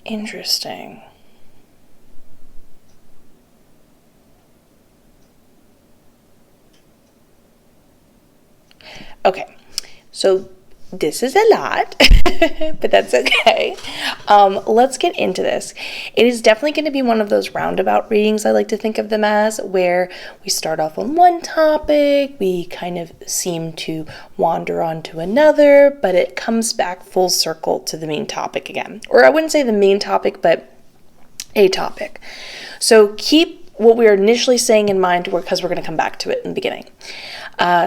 A: Interesting. Okay, so this is a lot, but that's okay. Let's get into this. It is definitely going to be one of those roundabout readings, I like to think of them as, where we start off on one topic, we kind of seem to wander on to another, but it comes back full circle to the main topic again. Or I wouldn't say the main topic, but a topic. So keep what we were initially saying in mind because we're going to come back to it in the beginning.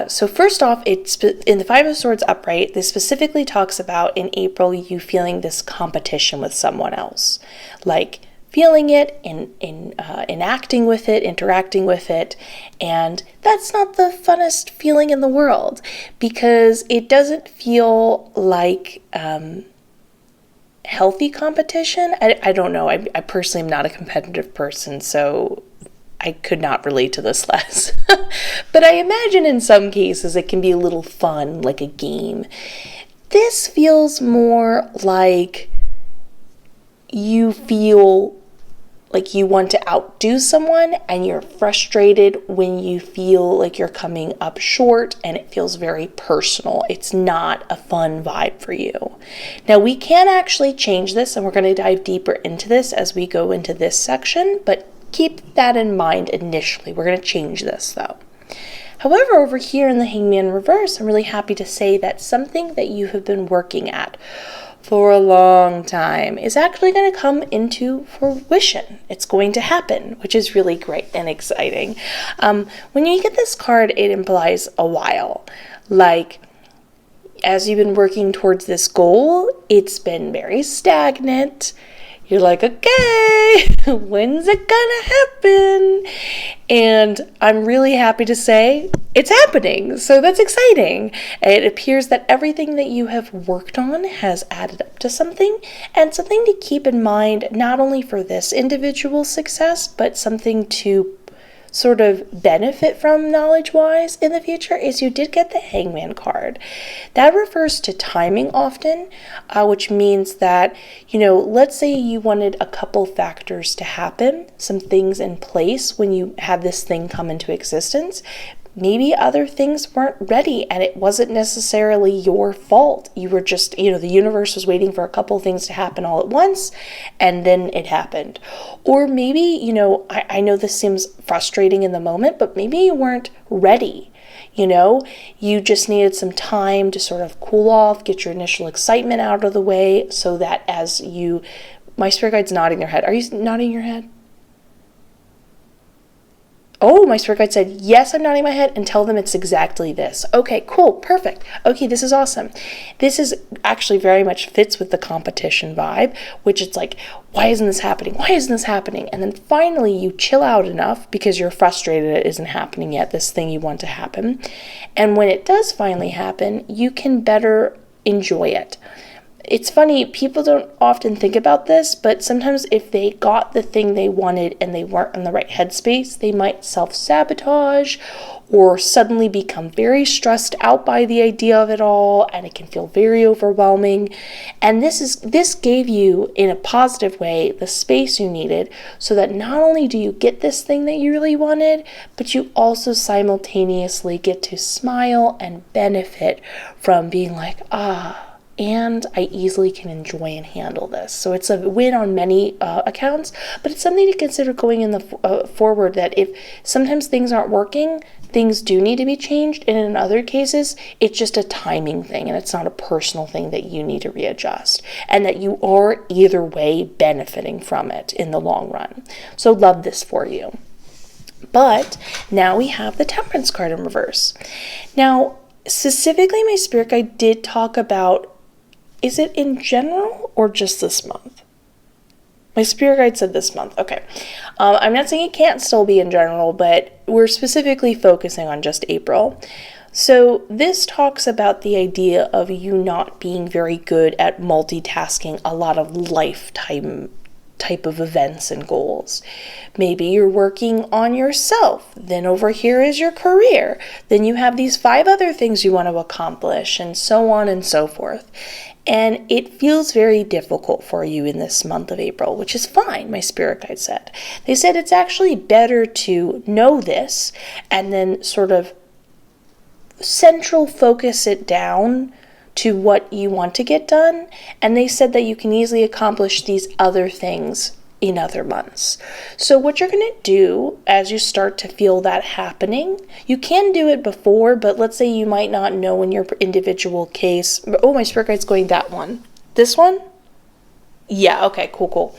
A: So first off, it's in the 5 of Swords upright. This specifically talks about in April you feeling this competition with someone else, like feeling it, enacting with it, interacting with it, and that's not the funnest feeling in the world because it doesn't feel like healthy competition. I don't know. I personally am not a competitive person, so I could not relate to this less. But I imagine in some cases it can be a little fun, like a game. This feels more like you feel like you want to outdo someone and you're frustrated when you feel like you're coming up short, and it feels very personal. It's not a fun vibe for you. Now we can actually change this, and we're going to dive deeper into this as we go into this section, but keep that in mind initially. We're going to change this though. However, over here in the Hangman reverse, I'm really happy to say that something that you have been working at for a long time is actually going to come into fruition. It's going to happen, which is really great and exciting. When you get this card, it implies a while. Like, as you've been working towards this goal, it's been very stagnant. You're like, okay, when's it gonna happen? And I'm really happy to say it's happening. So that's exciting. It appears that everything that you have worked on has added up to something, and something to keep in mind, not only for this individual success, but something to sort of benefit from knowledge-wise in the future is you did get the Hangman card. That refers to timing often, which means that, you know, let's say you wanted a couple factors to happen, some things in place when you had this thing come into existence. Maybe other things weren't ready and it wasn't necessarily your fault. You were just, you know, the universe was waiting for a couple things to happen all at once and then it happened. Or maybe, you know, I know this seems frustrating in the moment, but maybe you weren't ready. You just needed some time to sort of cool off, get your initial excitement out of the way, so that my spirit guide's nodding their head. Are you nodding your head? Oh, my spirit guide said, yes, I'm nodding my head, and tell them it's exactly this. Okay, cool, perfect. Okay, this is awesome. This is actually very much fits with the competition vibe, which it's like, why isn't this happening? Why isn't this happening? And then finally you chill out enough because you're frustrated it isn't happening yet, this thing you want to happen. And when it does finally happen, you can better enjoy it. It's funny, people don't often think about this, but sometimes if they got the thing they wanted and they weren't in the right headspace, they might self-sabotage or suddenly become very stressed out by the idea of it all, and it can feel very overwhelming. And this gave you, in a positive way, the space you needed so that not only do you get this thing that you really wanted, but you also simultaneously get to smile and benefit from being like, and I easily can enjoy and handle this. So it's a win on many accounts, but it's something to consider going in the forward, that if sometimes things aren't working, things do need to be changed, and in other cases, it's just a timing thing, and it's not a personal thing that you need to readjust, and that you are either way benefiting from it in the long run. So love this for you. But now we have the Temperance card in reverse. Now, specifically, my spirit guide did talk about, is it in general or just this month? My spirit guide said this month. Okay. I'm not saying it can't still be in general, but we're specifically focusing on just April. So this talks about the idea of you not being very good at multitasking a lot of lifetime type of events and goals. Maybe you're working on yourself, then over here is your career, then you have these 5 other things you want to accomplish, and so on and so forth. And it feels very difficult for you in this month of April, which is fine, my spirit guide said. They said it's actually better to know this and then sort of central focus it down to what you want to get done. And they said that you can easily accomplish these other things in other months. So what you're going to do as you start to feel that happening, you can do it before, but let's say you might not know in your individual case. Oh, my spirit guide's going that one. This one? Yeah, okay, cool.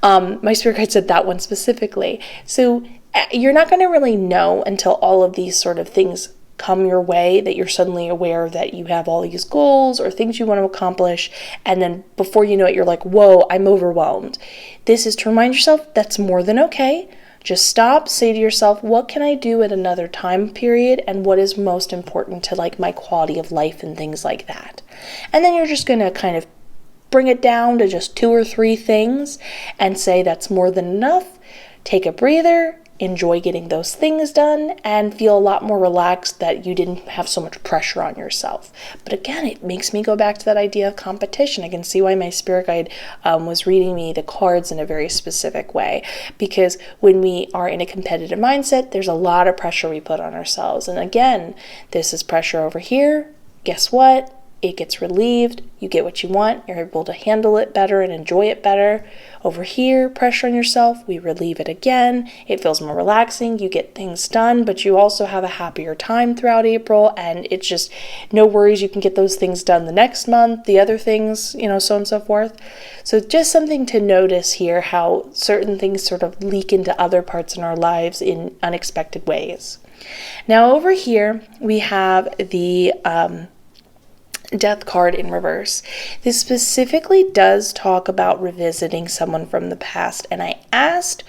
A: My spirit guide said that one specifically. So you're not going to really know until all of these sort of things come your way, that you're suddenly aware that you have all these goals or things you want to accomplish, and then before you know it, you're like, whoa, I'm overwhelmed. This is to remind yourself that's more than okay. Just stop, say to yourself, what can I do at another time period, and what is most important to like my quality of life and things like that. And then you're just going to kind of bring it down to just 2 or 3 things and say that's more than enough. Take a breather, enjoy getting those things done, and feel a lot more relaxed that you didn't have so much pressure on yourself. But again, it makes me go back to that idea of competition. I can see why my spirit guide was reading me the cards in a very specific way, because when we are in a competitive mindset, there's a lot of pressure we put on ourselves. And again, this is pressure over here. Guess what? It gets relieved, you get what you want, you're able to handle it better and enjoy it better. Over here, pressure on yourself, we relieve it again, it feels more relaxing, you get things done, but you also have a happier time throughout April, and it's just no worries, you can get those things done the next month, the other things, so on and so forth. So just something to notice here, how certain things sort of leak into other parts in our lives in unexpected ways. Now over here, we have the Death card in reverse. This specifically does talk about revisiting someone from the past, and I asked,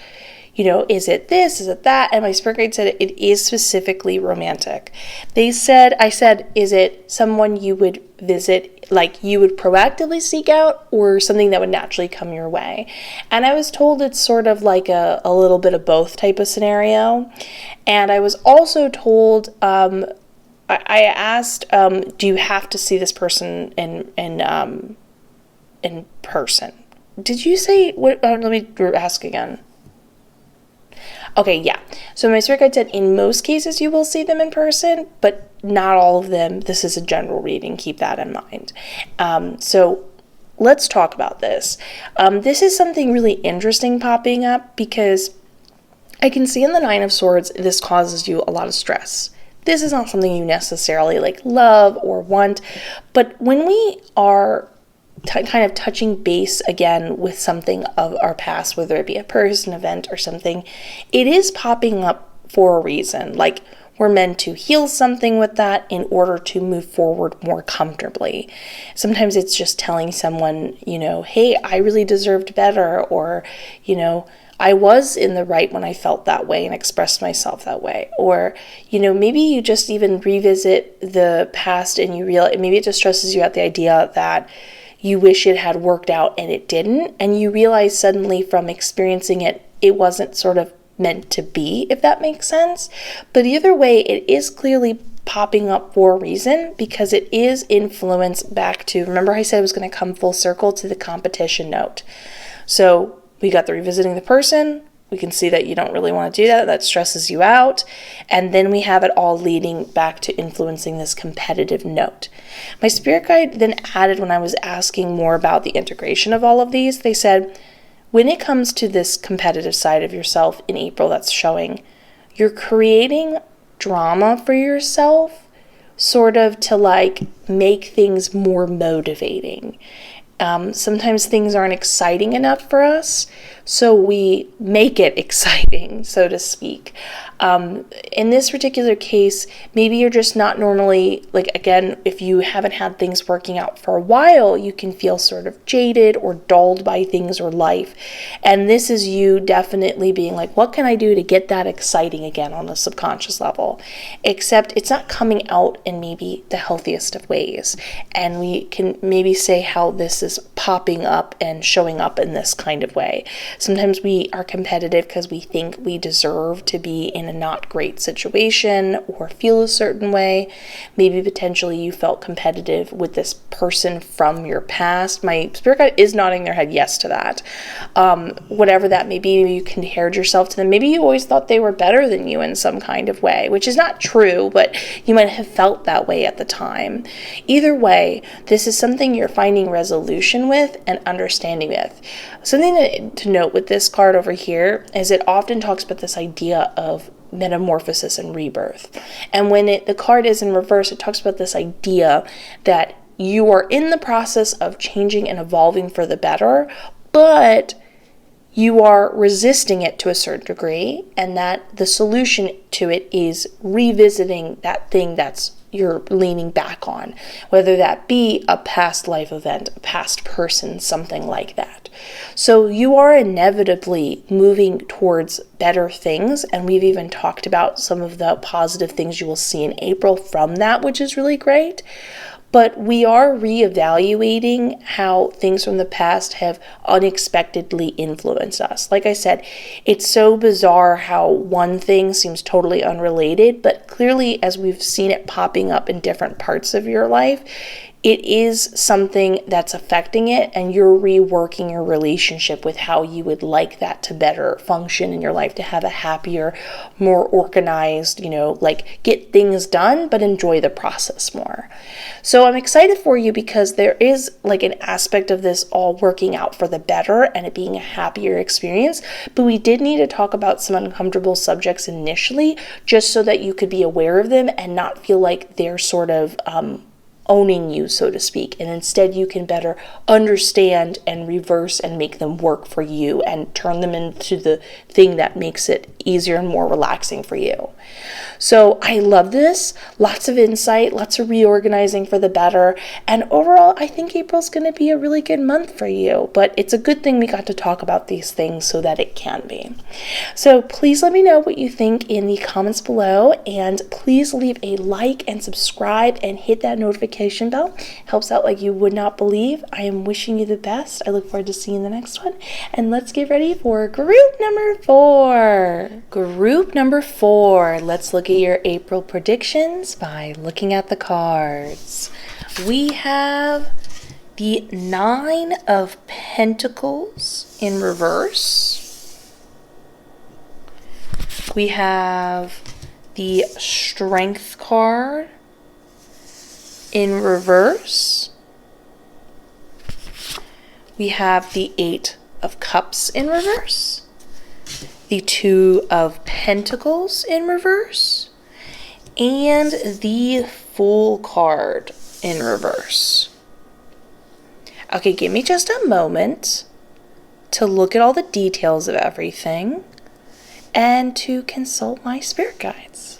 A: is it this, is it that? And my spirit guide said it is specifically romantic. I said, is it someone you would visit, like you would proactively seek out, or something that would naturally come your way? And I was told it's sort of like a little bit of both type of scenario. And I was also told, I asked, do you have to see this person in person? Did you say, let me ask again. Okay, yeah. So my spirit guide said in most cases you will see them in person, but not all of them. This is a general reading. Keep that in mind. So let's talk about this. This is something really interesting popping up, because I can see in the 9 of Swords, this causes you a lot of stress. this is not something you necessarily like love or want. But when we are kind of touching base again with something of our past, whether it be a person, event, or something, it is popping up for a reason. Like, we're meant to heal something with that in order to move forward more comfortably. Sometimes it's just telling someone, hey, I really deserved better, or, I was in the right when I felt that way and expressed myself that way. Or, maybe you just even revisit the past and you realize, maybe it just stresses you out the idea that you wish it had worked out and it didn't. And you realize suddenly from experiencing it, it wasn't sort of meant to be, if that makes sense. But either way, it is clearly popping up for a reason, because it is influenced back to, remember I said it was going to come full circle to the competition note. So we got the revisiting the person. We can see that you don't really want to do that. That stresses you out. And then we have it all leading back to influencing this competitive note. My spirit guide then added, when I was asking more about the integration of all of these, they said, when it comes to this competitive side of yourself in April that's showing, you're creating drama for yourself, sort of to like make things more motivating. Sometimes things aren't exciting enough for us, so we make it exciting, so to speak. In this particular case, maybe you're just not normally, like, again, if you haven't had things working out for a while, you can feel sort of jaded or dulled by things or life. And this is you definitely being like, what can I do to get that exciting again on a subconscious level? Except it's not coming out in maybe the healthiest of ways. And we can maybe say how this is popping up and showing up in this kind of way. Sometimes we are competitive because we think we deserve to be in a not great situation or feel a certain way. Maybe potentially you felt competitive with this person from your past. My spirit guide is nodding their head yes to that. Whatever that may be, maybe you compared yourself to them. Maybe you always thought they were better than you in some kind of way, which is not true, but you might have felt that way at the time. Either way, this is something you're finding resolution with and understanding with. Something to note with this card over here is it often talks about this idea of metamorphosis and rebirth. And when the card is in reverse, it talks about this idea that you are in the process of changing and evolving for the better, but you are resisting it to a certain degree, and that the solution to it is revisiting that thing that's you're leaning back on, whether that be a past life event, a past person, something like that. So you are inevitably moving towards better things, and we've even talked about some of the positive things you will see in April from that, which is really great. But we are reevaluating how things from the past have unexpectedly influenced us. Like I said, it's so bizarre how one thing seems totally unrelated, but clearly as we've seen it popping up in different parts of your life, it is something that's affecting it, and you're reworking your relationship with how you would like that to better function in your life, to have a happier, more organized, like get things done, but enjoy the process more. So I'm excited for you because there is like an aspect of this all working out for the better and it being a happier experience. But we did need to talk about some uncomfortable subjects initially, just so that you could be aware of them and not feel like they're sort of owning you, so to speak, and instead you can better understand and reverse and make them work for you and turn them into the thing that makes it easier and more relaxing for you. So I love this. Lots of insight, lots of reorganizing for the better, and overall I think April's going to be a really good month for you, but it's a good thing we got to talk about these things so that it can be. So please let me know what you think in the comments below, and please leave a like and subscribe and hit that notification bell. Helps out like you would not believe. I am wishing you the best. I look forward to seeing you in the next one. And let's get ready for group number 4. Group number 4. Let's look at your April predictions by looking at the cards. We have the 9 of Pentacles in reverse. We have the Strength card in reverse. We have the 8 of Cups in reverse, the 2 of Pentacles in reverse, and the Fool card in reverse. Okay, give me just a moment to look at all the details of everything and to consult my spirit guides.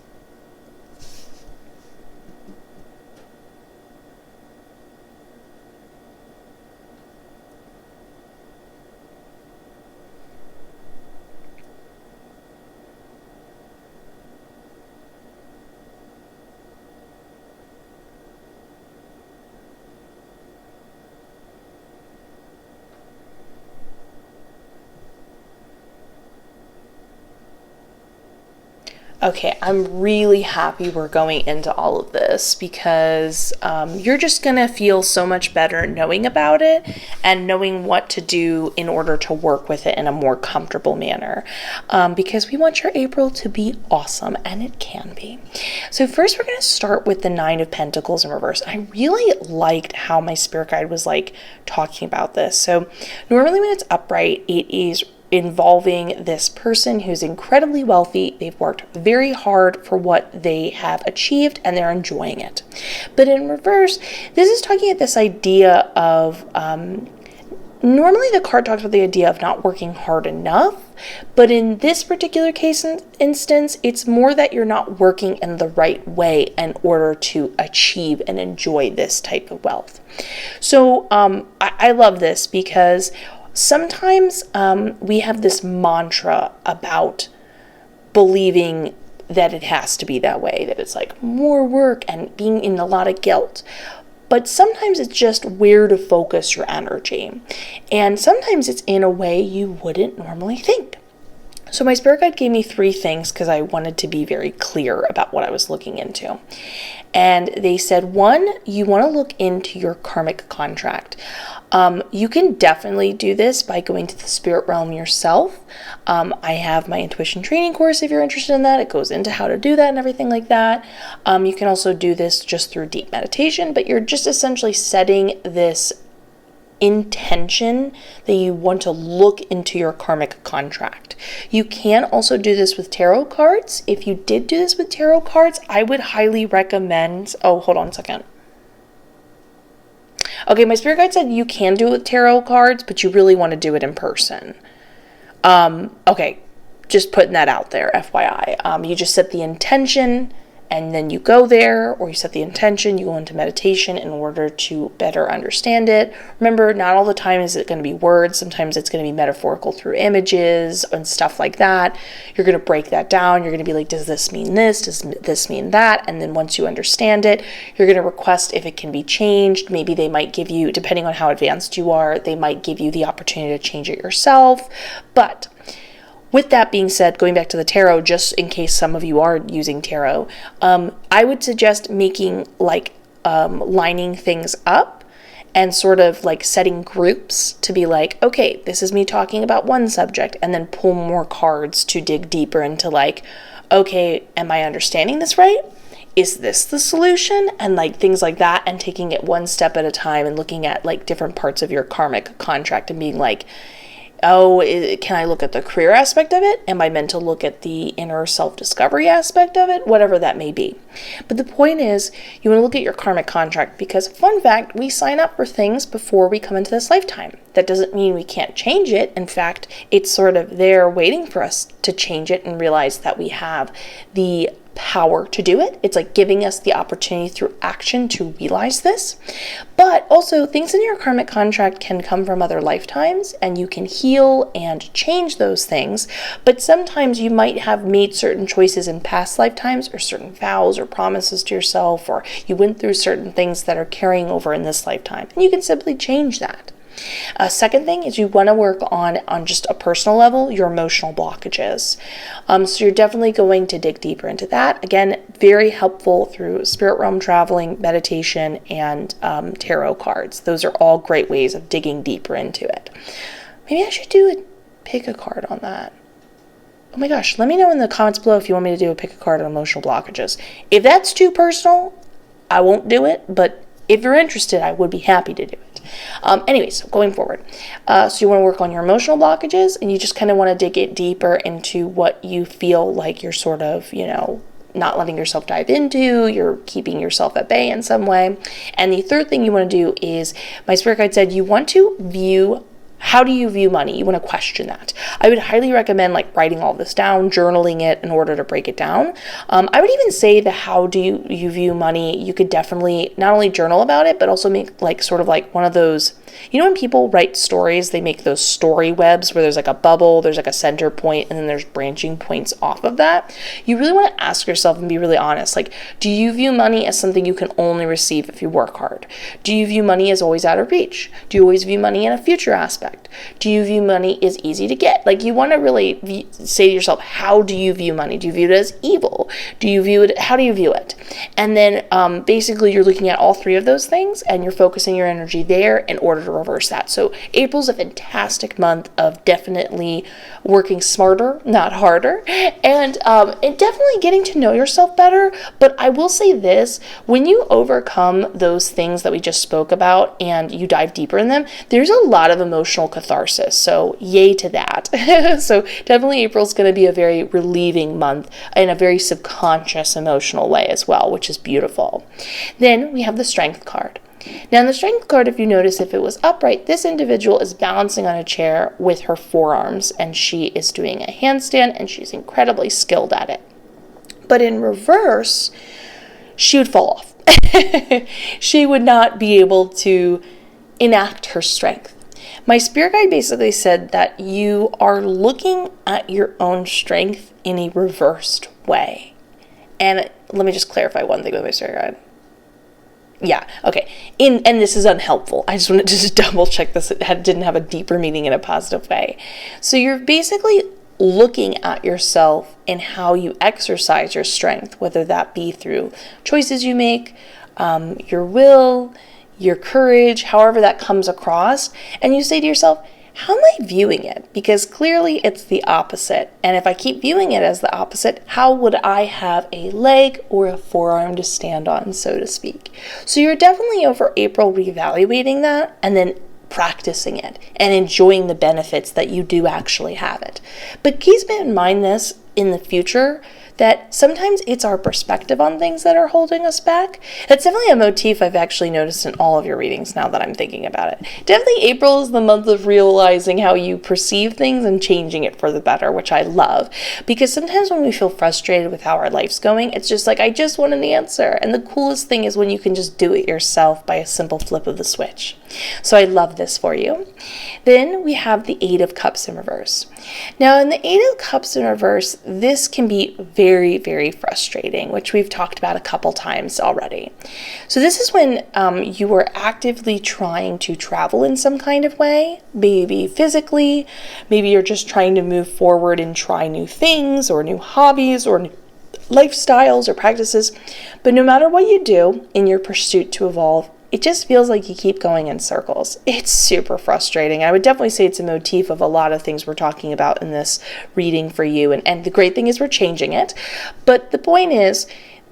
A: Okay, I'm really happy we're going into all of this because you're just going to feel so much better knowing about it and knowing what to do in order to work with it in a more comfortable manner, because we want your April to be awesome, and it can be. So first we're going to start with the Nine of Pentacles in reverse. I really liked how my spirit guide was like talking about this. So normally when it's upright, it is involving this person who's incredibly wealthy. They've worked very hard for what they have achieved and they're enjoying it. But in reverse, this is talking about this idea of, normally the card talks about the idea of not working hard enough, but in this particular case instance, it's more that you're not working in the right way in order to achieve and enjoy this type of wealth. So I love this because sometimes we have this mantra about believing that it has to be that way, that it's like more work and being in a lot of guilt. But sometimes it's just where to focus your energy. And sometimes it's in a way you wouldn't normally think. So my spirit guide gave me 3 things because I wanted to be very clear about what I was looking into. And they said, 1, you want to look into your karmic contract. You can definitely do this by going to the spirit realm yourself. I have my intuition training course if you're interested in that. It goes into how to do that and everything like that. You can also do this just through deep meditation, but you're just essentially setting this intention that you want to look into your karmic contract. You can also do this with tarot cards. If you did do this with tarot cards, I would highly recommend, oh, hold on a second. Okay, my spirit guide said you can do it with tarot cards, but you really want to do it in person. Okay, just putting that out there, FYI. You just set the intention and then you go there, or you set the intention, you go into meditation in order to better understand it. Remember, not all the time is it going to be words. Sometimes it's going to be metaphorical through images and stuff like that. You're going to break that down. You're going to be like, does this mean this? Does this mean that? And then once you understand it, you're going to request if it can be changed. Maybe they might give you, depending on how advanced you are, they might give you the opportunity to change it yourself. But with that being said, going back to the tarot, just in case some of you are using tarot, I would suggest making like lining things up and sort of like setting groups to be like, okay, this is me talking about one subject, and then pull more cards to dig deeper into like, okay, am I understanding this right? Is this the solution? And like things like that, and taking it one step at a time and looking at like different parts of your karmic contract and being like, oh, can I look at the career aspect of it? Am I meant to look at the inner self-discovery aspect of it? Whatever that may be. But the point is, you want to look at your karmic contract because, fun fact, we sign up for things before we come into this lifetime. That doesn't mean we can't change it. In fact, it's sort of there waiting for us to change it and realize that we have the power to do it. It's like giving us the opportunity through action to realize this. But also, things in your karmic contract can come from other lifetimes, and you can heal and change those things. But sometimes you might have made certain choices in past lifetimes, or certain vows or promises to yourself, or you went through certain things that are carrying over in this lifetime, and you can simply change that. Second thing is you want to work on just a personal level, your emotional blockages. So you're definitely going to dig deeper into that. Again, very helpful through spirit realm traveling, meditation, and tarot cards. Those are all great ways of digging deeper into it. Maybe I should pick a card on that. Oh my gosh, let me know in the comments below if you want me to do a pick a card on emotional blockages. If that's too personal, I won't do it, but if you're interested, I would be happy to do it. Anyways, going forward, so you want to work on your emotional blockages, and you just kind of want to dig it deeper into what you feel like you're sort of,
B: not letting yourself dive into, you're keeping yourself at bay in some way. And the third thing you want to do is, my spirit guide said, you want to view, how do you view money? You want to question that. I would highly recommend like writing all this down, journaling it in order to break it down. I would even say the how do you view money, you could definitely not only journal about it, but also make like sort of like one of those, you know, when people write stories, they make those story webs where there's like a bubble, there's like a center point, and then there's branching points off of that. You really want to ask yourself and be really honest. Like, do you view money as something you can only receive if you work hard? Do you view money as always out of reach? Do you always view money in a future aspect? Do you view money as easy to get? Like, you want to really say to yourself, how do you view money? Do you view it as evil? Do you view it, how do you view it? And then basically you're looking at all three of those things and you're focusing your energy there in order to reverse that. So April's a fantastic month of definitely working smarter, not harder, and definitely getting to know yourself better. But I will say this, when you overcome those things that we just spoke about and you dive deeper in them, there's a lot of emotional catharsis. So yay to that. So definitely April's going to be a very relieving month in a very subconscious emotional way as well, which is beautiful. Then we have the Strength card. Now in the Strength card, if you notice, if it was upright, this individual is balancing on a chair with her forearms and she is doing a handstand and she's incredibly skilled at it. But in reverse, she would fall off. She would not be able to enact her strength. My spirit guide basically said that you are looking at your own strength in a reversed way. And let me just clarify one thing with my spirit guide. Yeah, okay. And this is unhelpful. I just wanted to just double check this. It didn't have a deeper meaning in a positive way. So you're basically looking at yourself and how you exercise your strength, whether that be through choices you make, your will, your courage, however that comes across. And you say to yourself, how am I viewing it? Because clearly it's the opposite. And if I keep viewing it as the opposite, how would I have a leg or a forearm to stand on, so to speak? So you're definitely over April reevaluating that and then practicing it and enjoying the benefits that you do actually have it. But keep in mind this in the future, that sometimes it's our perspective on things that are holding us back. That's definitely a motif I've actually noticed in all of your readings now that I'm thinking about it. Definitely April is the month of realizing how you perceive things and changing it for the better, which I love. Because sometimes when we feel frustrated with how our life's going, it's just like, I just want an answer. And the coolest thing is when you can just do it yourself by a simple flip of the switch. So I love this for you. Then we have the Eight of Cups in reverse. Now in the Eight of Cups in reverse, this can be very, very frustrating, which we've talked about a couple times already. So this is when you are actively trying to travel in some kind of way, maybe physically, maybe you're just trying to move forward and try new things or new hobbies or new lifestyles or practices. But no matter what you do in your pursuit to evolve, it just feels like you keep going in circles. It's super frustrating. I would definitely say it's a motif of a lot of things we're talking about in this reading for you. And the great thing is we're changing it. But the point is,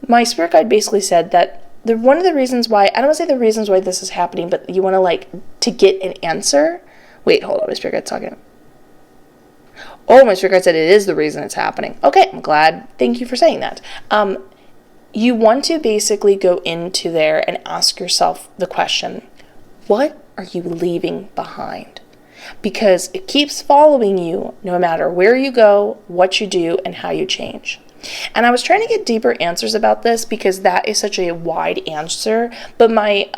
B: my spirit guide basically said that one of the reasons why, I don't want to say the reasons why this is happening, but you want to get an answer. Wait, hold on, my spirit guide's talking. Oh, my spirit guide said it is the reason it's happening. Okay, I'm glad. Thank you for saying that. You want to basically go into there and ask yourself the question, what are you leaving behind? Because it keeps following you no matter where you go, what you do, and how you change. And I was trying to get deeper answers about this because that is such a wide answer, but my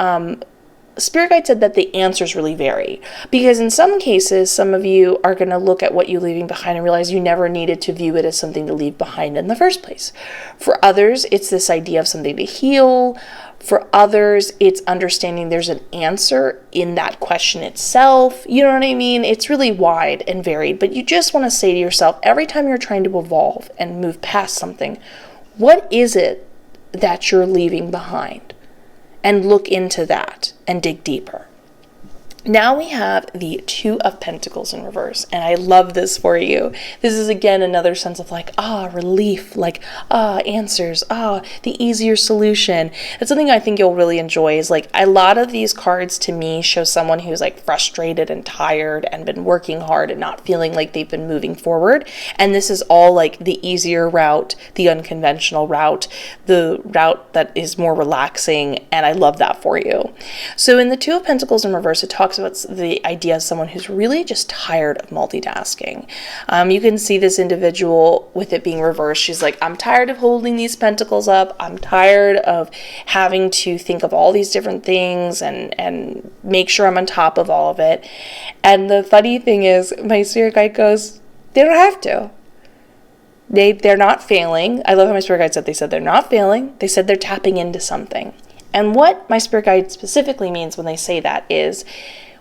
B: spirit guide said that the answers really vary, because in some cases, some of you are going to look at what you're leaving behind and realize you never needed to view it as something to leave behind in the first place. For others, it's this idea of something to heal. For others, it's understanding there's an answer in that question itself. You know what I mean? It's really wide and varied, but you just want to say to yourself, every time you're trying to evolve and move past something, what is it that you're leaving behind? And look into that and dig deeper. Now we have the Two of Pentacles in reverse, and I love this for you. This is again another sense of like, relief, like, answers, the easier solution. It's something I think you'll really enjoy is like a lot of these cards to me show someone who's like frustrated and tired and been working hard and not feeling like they've been moving forward. And this is all like the easier route, the unconventional route, the route that is more relaxing, and I love that for you. So in the Two of Pentacles in reverse, it talks about the idea of someone who's really just tired of multitasking. You can see this individual with it being reversed. She's like, I'm tired of holding these pentacles up. I'm tired of having to think of all these different things and make sure I'm on top of all of it. And the funny thing is, my spirit guide goes, they don't have to. They're not failing. I love how my spirit guide said, they said they're not failing. They said they're tapping into something. And what my spirit guide specifically means when they say that is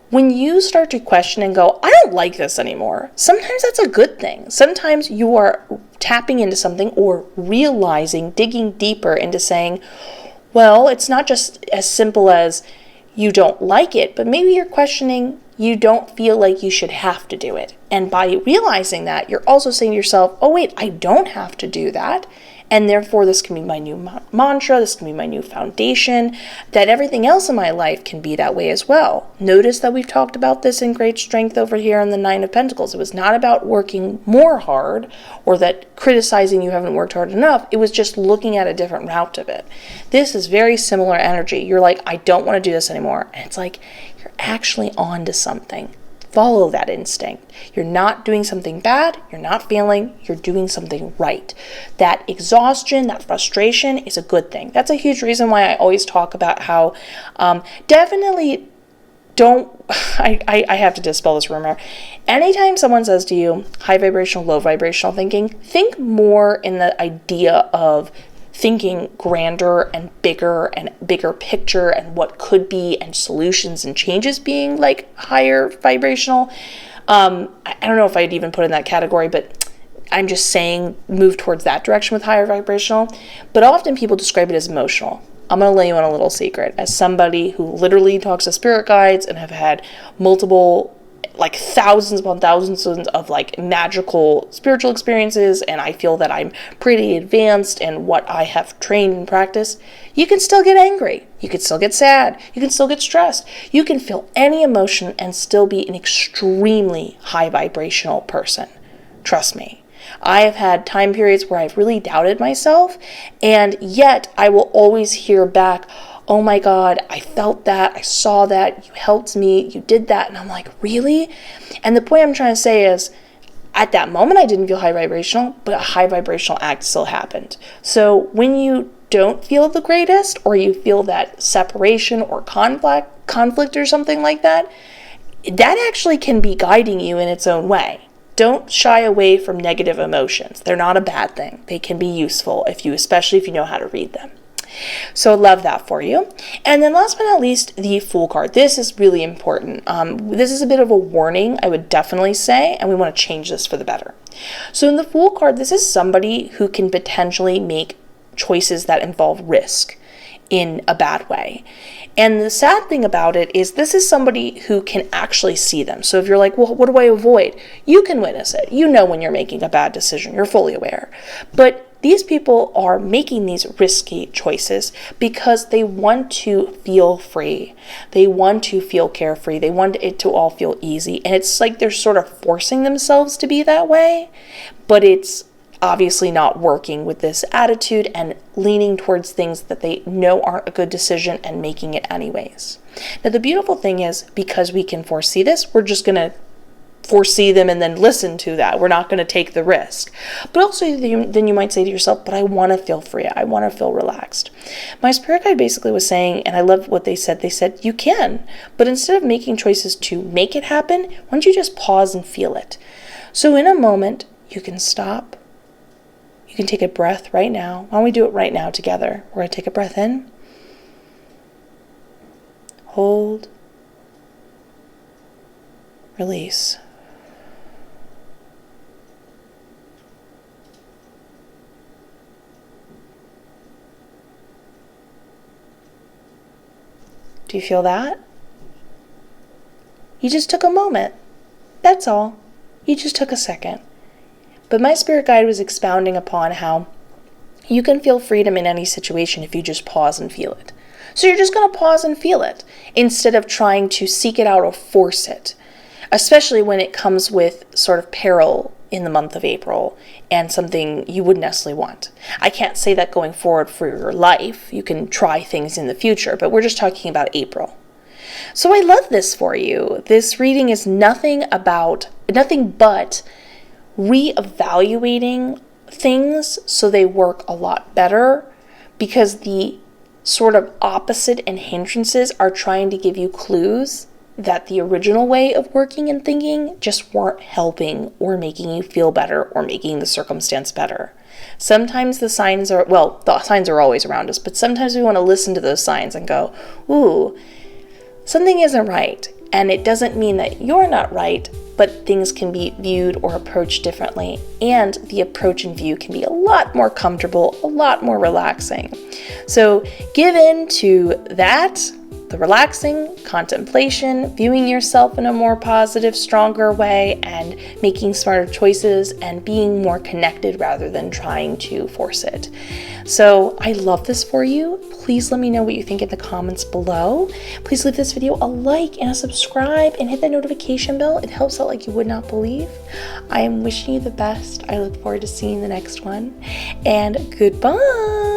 B: when you start to question and go, I don't like this anymore, sometimes that's a good thing. Sometimes you are tapping into something or realizing, digging deeper into saying, well, it's not just as simple as you don't like it, but maybe you're questioning you don't feel like you should have to do it. And by realizing that, you're also saying to yourself, oh wait, I don't have to do that. And therefore, this can be my new mantra, this can be my new foundation, that everything else in my life can be that way as well. Notice that we've talked about this in great strength over here in the Nine of Pentacles. It was not about working more hard or that criticizing you haven't worked hard enough. It was just looking at a different route of it. This is very similar energy. You're like, I don't want to do this anymore. And it's like, you're actually on to something. Follow that instinct. You're not doing something bad. You're not failing. You're doing something right. That exhaustion, that frustration is a good thing. That's a huge reason why I always talk about how definitely don't, I have to dispel this rumor. Anytime someone says to you, high vibrational, low vibrational thinking, think more in the idea of thinking grander and bigger picture and what could be and solutions and changes being like higher vibrational. I don't know if I'd even put in that category, but I'm just saying move towards that direction with higher vibrational. But often people describe it as emotional. I'm going to lay you on a little secret. As somebody who literally talks to spirit guides and have had multiple like thousands upon thousands of like magical spiritual experiences, and I feel that I'm pretty advanced in what I have trained and practiced, you can still get angry. You can still get sad. You can still get stressed. You can feel any emotion and still be an extremely high vibrational person. Trust me. I have had time periods where I've really doubted myself, and yet I will always hear back, oh my God, I felt that, I saw that, you helped me, you did that. And I'm like, really? And the point I'm trying to say is, at that moment, I didn't feel high vibrational, but a high vibrational act still happened. So when you don't feel the greatest, or you feel that separation or conflict or something like that, that actually can be guiding you in its own way. Don't shy away from negative emotions. They're not a bad thing. They can be useful, especially if you know how to read them. So love that for you. And then last but not least, the Fool card. This is really important. This is a bit of a warning, I would definitely say, and we want to change this for the better. So in the Fool card, this is somebody who can potentially make choices that involve risk in a bad way. And the sad thing about it is this is somebody who can actually see them. So if you're like, well, what do I avoid? You can witness it. You know when you're making a bad decision. You're fully aware. But these people are making these risky choices because they want to feel free. They want to feel carefree. They want it to all feel easy. And it's like they're sort of forcing themselves to be that way, but it's obviously not working with this attitude and leaning towards things that they know aren't a good decision and making it anyways. Now, the beautiful thing is, because we can foresee this, we're just going to foresee them and then listen to that. We're not going to take the risk. But also then you might say to yourself, but I want to feel free. I want to feel relaxed. My spirit guide basically was saying, and I love what they said you can, but instead of making choices to make it happen, why don't you just pause and feel it? So in a moment, you can stop. You can take a breath right now. Why don't we do it right now together? We're going to take a breath in. Hold. Release. Do you feel that? You just took a moment. That's all. You just took a second. But my spirit guide was expounding upon how you can feel freedom in any situation if you just pause and feel it. So you're just going to pause and feel it instead of trying to seek it out or force it, especially when it comes with sort of peril in the month of April and something you wouldn't necessarily want. I can't say that going forward for your life. You can try things in the future, but we're just talking about April. So I love this for you. This reading is nothing but reevaluating things so they work a lot better, because the sort of opposite and hindrances are trying to give you clues that the original way of working and thinking just weren't helping or making you feel better or making the circumstance better. Sometimes the signs are always around us, but sometimes we want to listen to those signs and go, ooh, something isn't right. And it doesn't mean that you're not right, but things can be viewed or approached differently. And the approach and view can be a lot more comfortable, a lot more relaxing. So give in to that, the relaxing, contemplation, viewing yourself in a more positive, stronger way, and making smarter choices and being more connected rather than trying to force it. So I love this for you. Please let me know what you think in the comments below. Please leave this video a like and a subscribe and hit that notification bell. It helps out like you would not believe. I am wishing you the best. I look forward to seeing the next one. And goodbye.